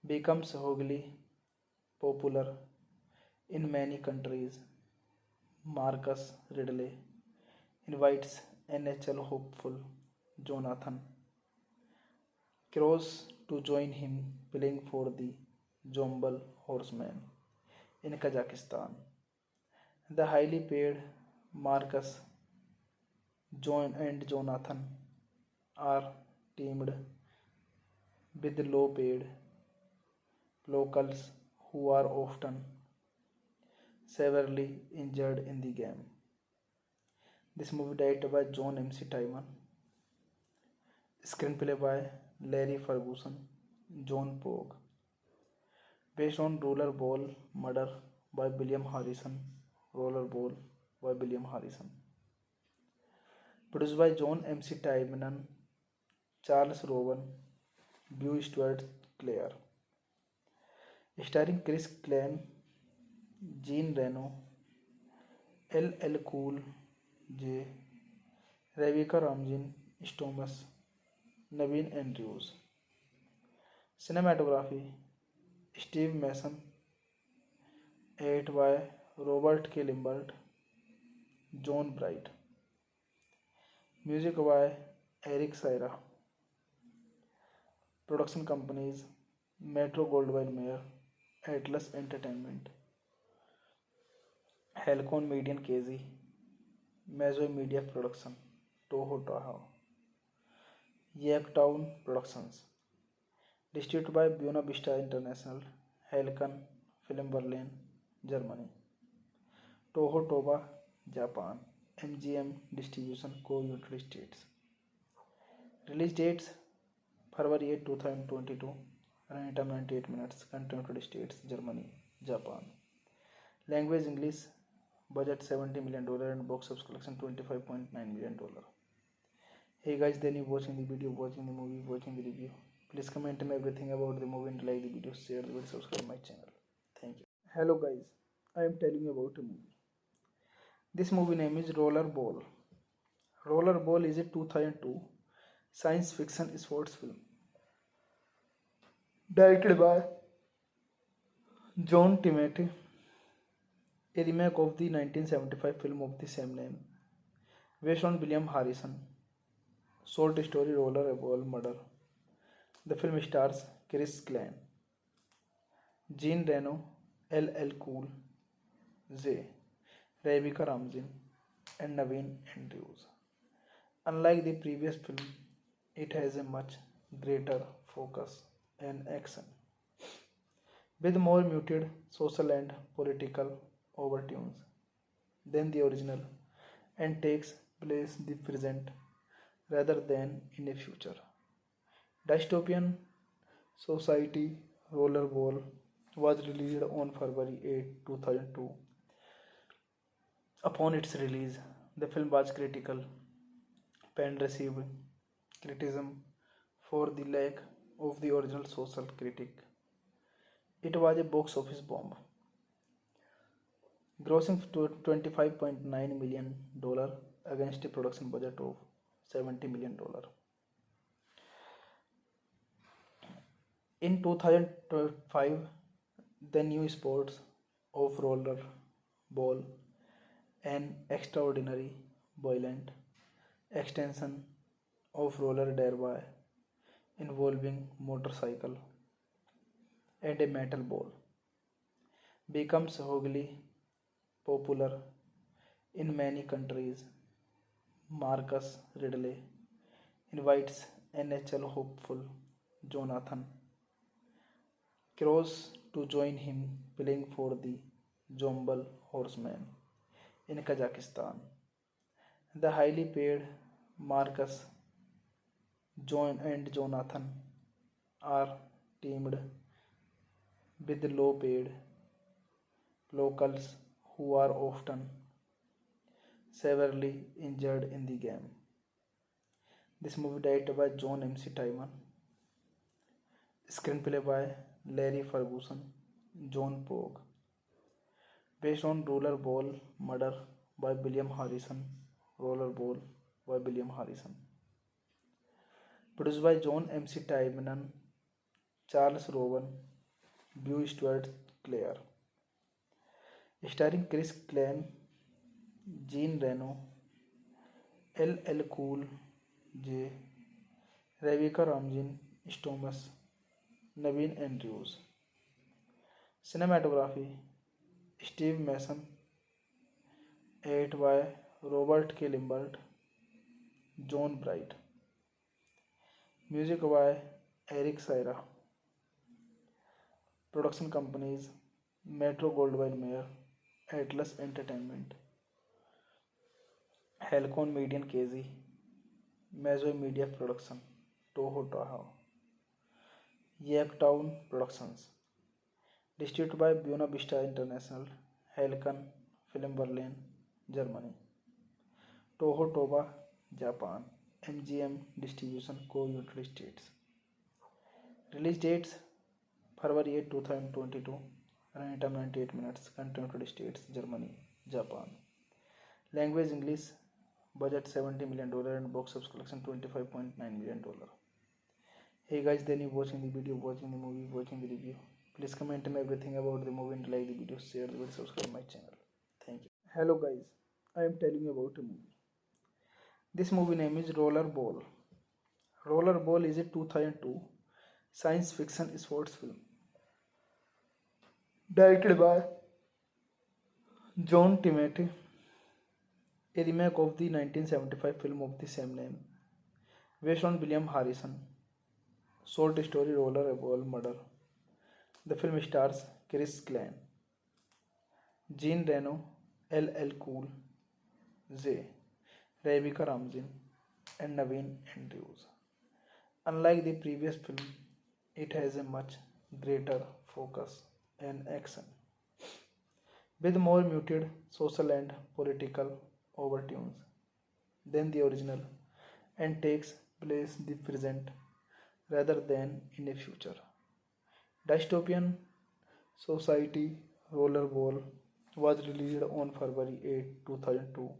becomes hugely popular in many countries. Marcus Ridley invites NHL hopeful Jonathan Cross to join him playing for the Jombal Horsemen in Kazakhstan. The highly paid Marcus John and Jonathan are teamed with low paid locals who are often severely injured in the game. This movie directed by John MC Taiman, screenplay by Larry Ferguson, John Pogue, based on Rollerball Murder by William Harrison, Rollerball by William Harrison, produced by John MC Taiman, Charles Rowan, Beau Stuart Clare, starring Chris Klein, Jean Reno, LL Cool J, Rebecca Ramsey Thomas, Naveen Andrews. Cinematography Steve Mason, edited by Robert K. Limbert, John Bright. Music by Eric Saira. Production companies Metro Goldwyn Mayer, Atlas Entertainment, Halcon Media and KZ, Mazo Media Production, Toho Taha, Yaktown Productions. Distributed by Buena Vista International, Halcon Film Berlin, Germany, Toho Toba, Japan, MGM Distribution Co. United States. Release dates February 8, 2022, running time 98 minutes, country United States, Germany, Japan. Language English, budget $70 million and box office collection $25.9 million. Hey guys, then you watching the video, watching the movie, watching the review. Please comment me everything about the movie and like the video, share the video, subscribe my channel. Thank you. Hello guys, I am telling you about a movie. This movie name is Rollerball. Rollerball is a 2002 science fiction sports film directed by John Timothy, a remake of the 1975 film of the same name, based on William Harrison short story Rollerball Murder. The film stars Chris Klein, Jean Reno, LL Cool J, Rebecca Ramsey, and Naveen Andrews. Unlike the previous film, it has a much greater focus and action, with more muted social and political overtones than the original, and takes place in the present rather than in a future dystopian society. Rollerball was released on February 8, 2002. Upon its release, the film was critical and received criticism for the lack of the original social critique. It was a box office bomb, grossing to $25.9 million against a production budget of $70 million. In 2005, the new sports of roller ball, an extraordinary violent extension of roller derby involving motorcycle and a metal ball, becomes hugely popular in many countries. Marcus Ridley invites NHL hopeful Jonathan Kroos to join him playing for the Jombel Horsemen in Kazakhstan. The highly paid Marcus John and Jonathan are teamed with low paid locals who are often severely injured in the game. This movie directed by John M.C. Tymon, screenplay by Larry Ferguson, John Pogue, based on Rollerball Murder by William Harrison. Rollerball by William Harrison. Produced by John M.C. Tymon, Charles Rowan, Beau Stuart Clare. Starring Chris Klein, Jean Reno, LL Cool J, Rebecca Ramsey, Thomas, Naveen Andrews. Cinematography Steve Mason, edited by Robert K. Limbert, John Bright. Music by Eric Saira. Production companies Metro Goldwyn Mayer, Atlas Entertainment, Halcon Media and KZ, Mazo Media Production, Toho Taha, Yaktown Productions. Distributed by Buena Vista International, Halcon Film Berlin, Germany, Toho Toba, Japan, MGM Distribution Co. United States. Release dates February 8, 2022, running time 98 minutes, country United States, Germany, Japan. Language English, Budget $70 million and box office collection $25.9 million. Hey guys, then you watching the video, watching the movie, watching the review. Please comment me everything about the movie and like the video, share the video, subscribe my channel. Thank you. Hello guys, I am telling you about a movie. This movie name is Rollerball. Rollerball is a 2002 science fiction sports film directed by John Timothy, a remake of the 1975 film of the same name, based on William Harrison. Short story Rollerball Murder. The film stars Chris Klein, Jean Reno, LL Cool J, Rebecca Ramsey, and Naveen Andrews. Unlike the previous film, it has a much greater focus and action, with more muted social and political overtones than the original, and takes place in the present rather than in a future dystopian society. Rollerball was released on February 8, 2002.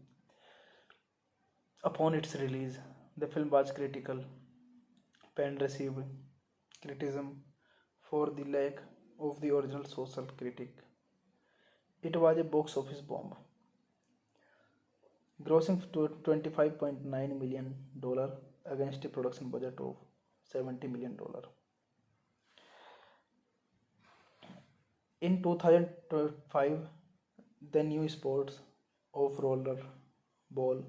Upon its release, the film was critical and received criticism for the lack of the original social critique. It was a box office bomb, grossing to $25.9 million against a production budget of $70 million. In 2005, the new sports of roller ball,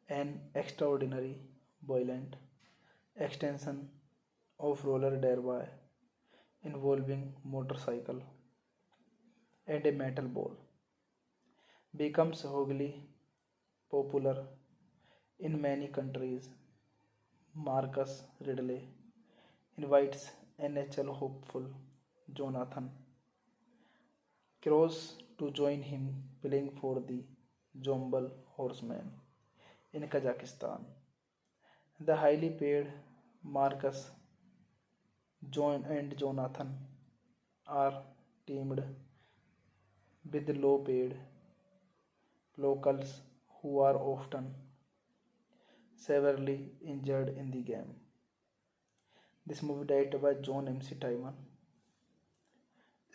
an extraordinary violent extension of roller derby involving motorcycle and a metal ball, becomes hugely popular in many countries. Marcus Ridley invites NHL hopeful Jonathan Kroos to join him playing for the Jombel Horsemen in Kazakhstan. The highly paid Marcus John and Jonathan are teamed with the low paid locals who are often severely injured in the game. This movie directed by John M.C. Tymon,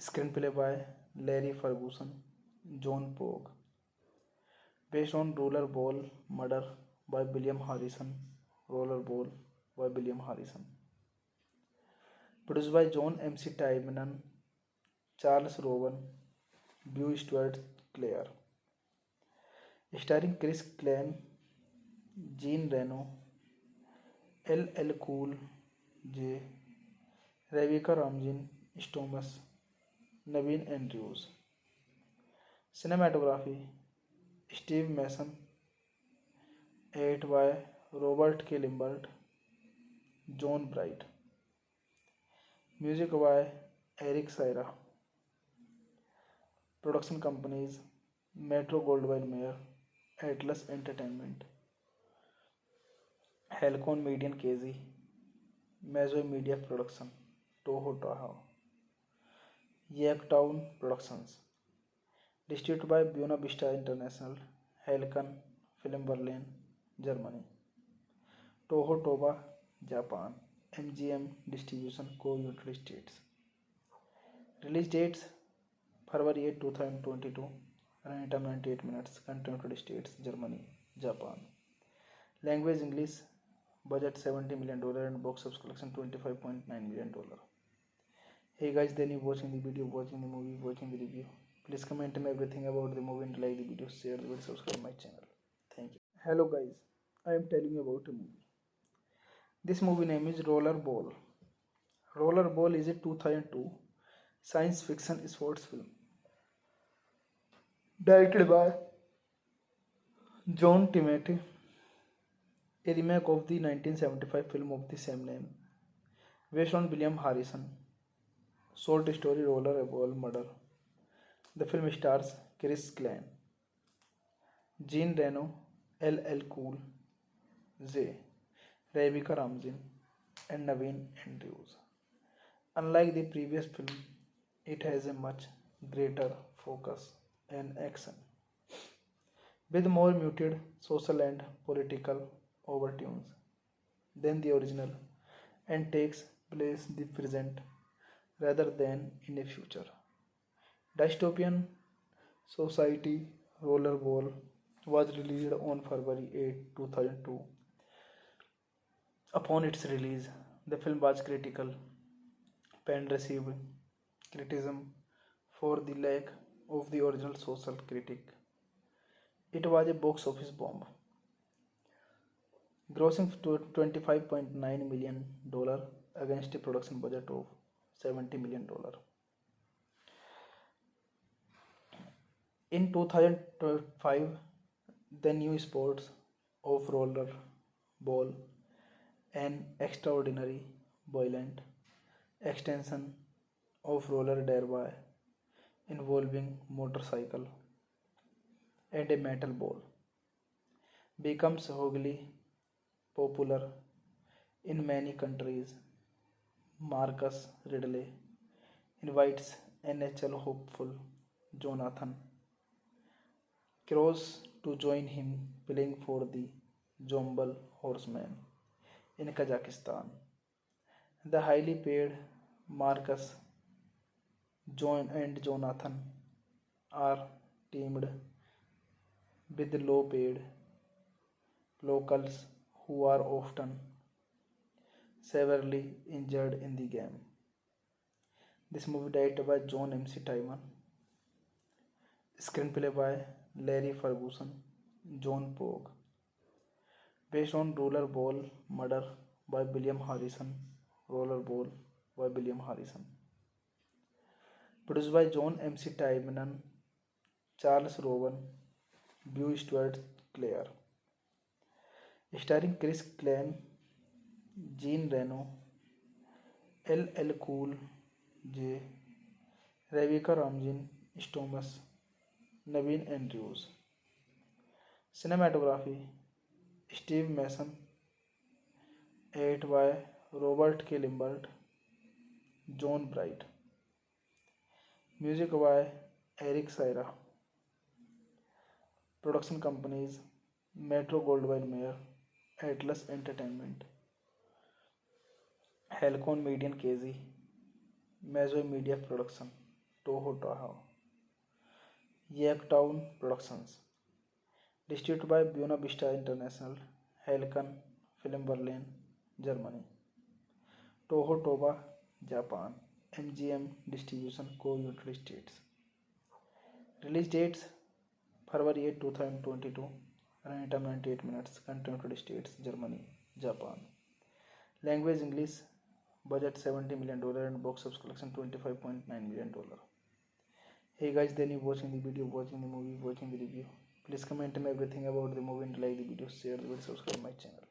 screenplay by Larry Ferguson, John Pogue, based on Rollerball Murder by William Harrison. Rollerball by William Harrison. Produced by John M.C. Tymon, Charles Rowan, Beau Stuart Clare. Starring Chris Klein, Jean Reno, LL Cool J, Rebecca Ramsey, Thomas, Naveen Andrews. Cinematography Steve Mason, edited by Robert K. Limbert, John Bright. Music by Eric Syra. Production companies Metro Goldwyn Mayer, Atlas Entertainment, Halcon Media KZ, Mazoy Media Production, Toho Tahoe, Yaktown Productions. Distributed by Buena Vista International, Halcon Film Berlin, Germany, Toho Toba, Japan, MGM Distribution Co. United States. Release dates February 8, 2022. Running time 98 minutes. Country United States, Germany, Japan. Language English. Budget $70 million and box office collection $25.9 million. Hey guys, then you watching the video, watching the movie, watching the review. Please comment me everything about the movie and like the video, share the video, subscribe my channel. Thank you. Hello guys, I am telling you about a movie. This movie name is Rollerball. Rollerball is a 2002 science fiction sports film directed by John Timothy, a remake of the 1975 film of the same name, based on William Harrison. Short story Rollerball Murder. The film stars Chris Klein, Jean Reno, LL Cool J, Rebecca Ramsey, and Naveen Andrews. Unlike the previous film, it has a much greater focus and action, with more muted social and political overtones than the original, and takes place in the present rather than in a future. Dystopian Society Rollerball was released on February 8, 2002. Upon its release, the film was critical and received criticism for the lack of the original social critique. It was a box office bomb, grossing to $25.9 million against a production budget of $70 million. In 2005, the new sports of roller ball, an extraordinary violent extension of roller derby involving motorcycle and a metal ball, becomes hugely popular in many countries. Marcus Ridley invites NHL hopeful Jonathan Kroos to join him playing for the Jombel Horsemen in Kazakhstan. The highly paid Marcus John and Jonathan are teamed with low paid locals who are often severely injured in the game. This movie directed by John MC Taiwan, screenplay by Larry Ferguson, John Pogue, based on Rollerball Murder by William Harrison, Rollerball by William Harrison, produced by John MC Taiwan, Charles Rowan, Beau Stuart Clare, starring Chris Klein, Jean Reno, LL Cool J, Rebecca Ramsey Thomas, Naveen Andrews. Cinematography Steve Mason, edited by Robert K. Limbert, John Bright. Music by Eric Syra. Production companies Metro Goldwyn Mayer, Atlas Entertainment, Halcon Media KZ, Mazoy Media Production, Toho Tahoe, Yaktown Productions. Distributed by Buena Vista International, Halcon Film Berlin, Germany, Toho Toba, Japan, MGM Distribution Co. United States. Release dates February 8, 2022, running time 98 minutes, country United States, Germany, Japan. Language English, budget $70 million and box office collection $25.9 million. Hey guys, then you watching the video, watching the movie, watching the review. Please comment me everything about the movie and like the video, share the video, subscribe my channel.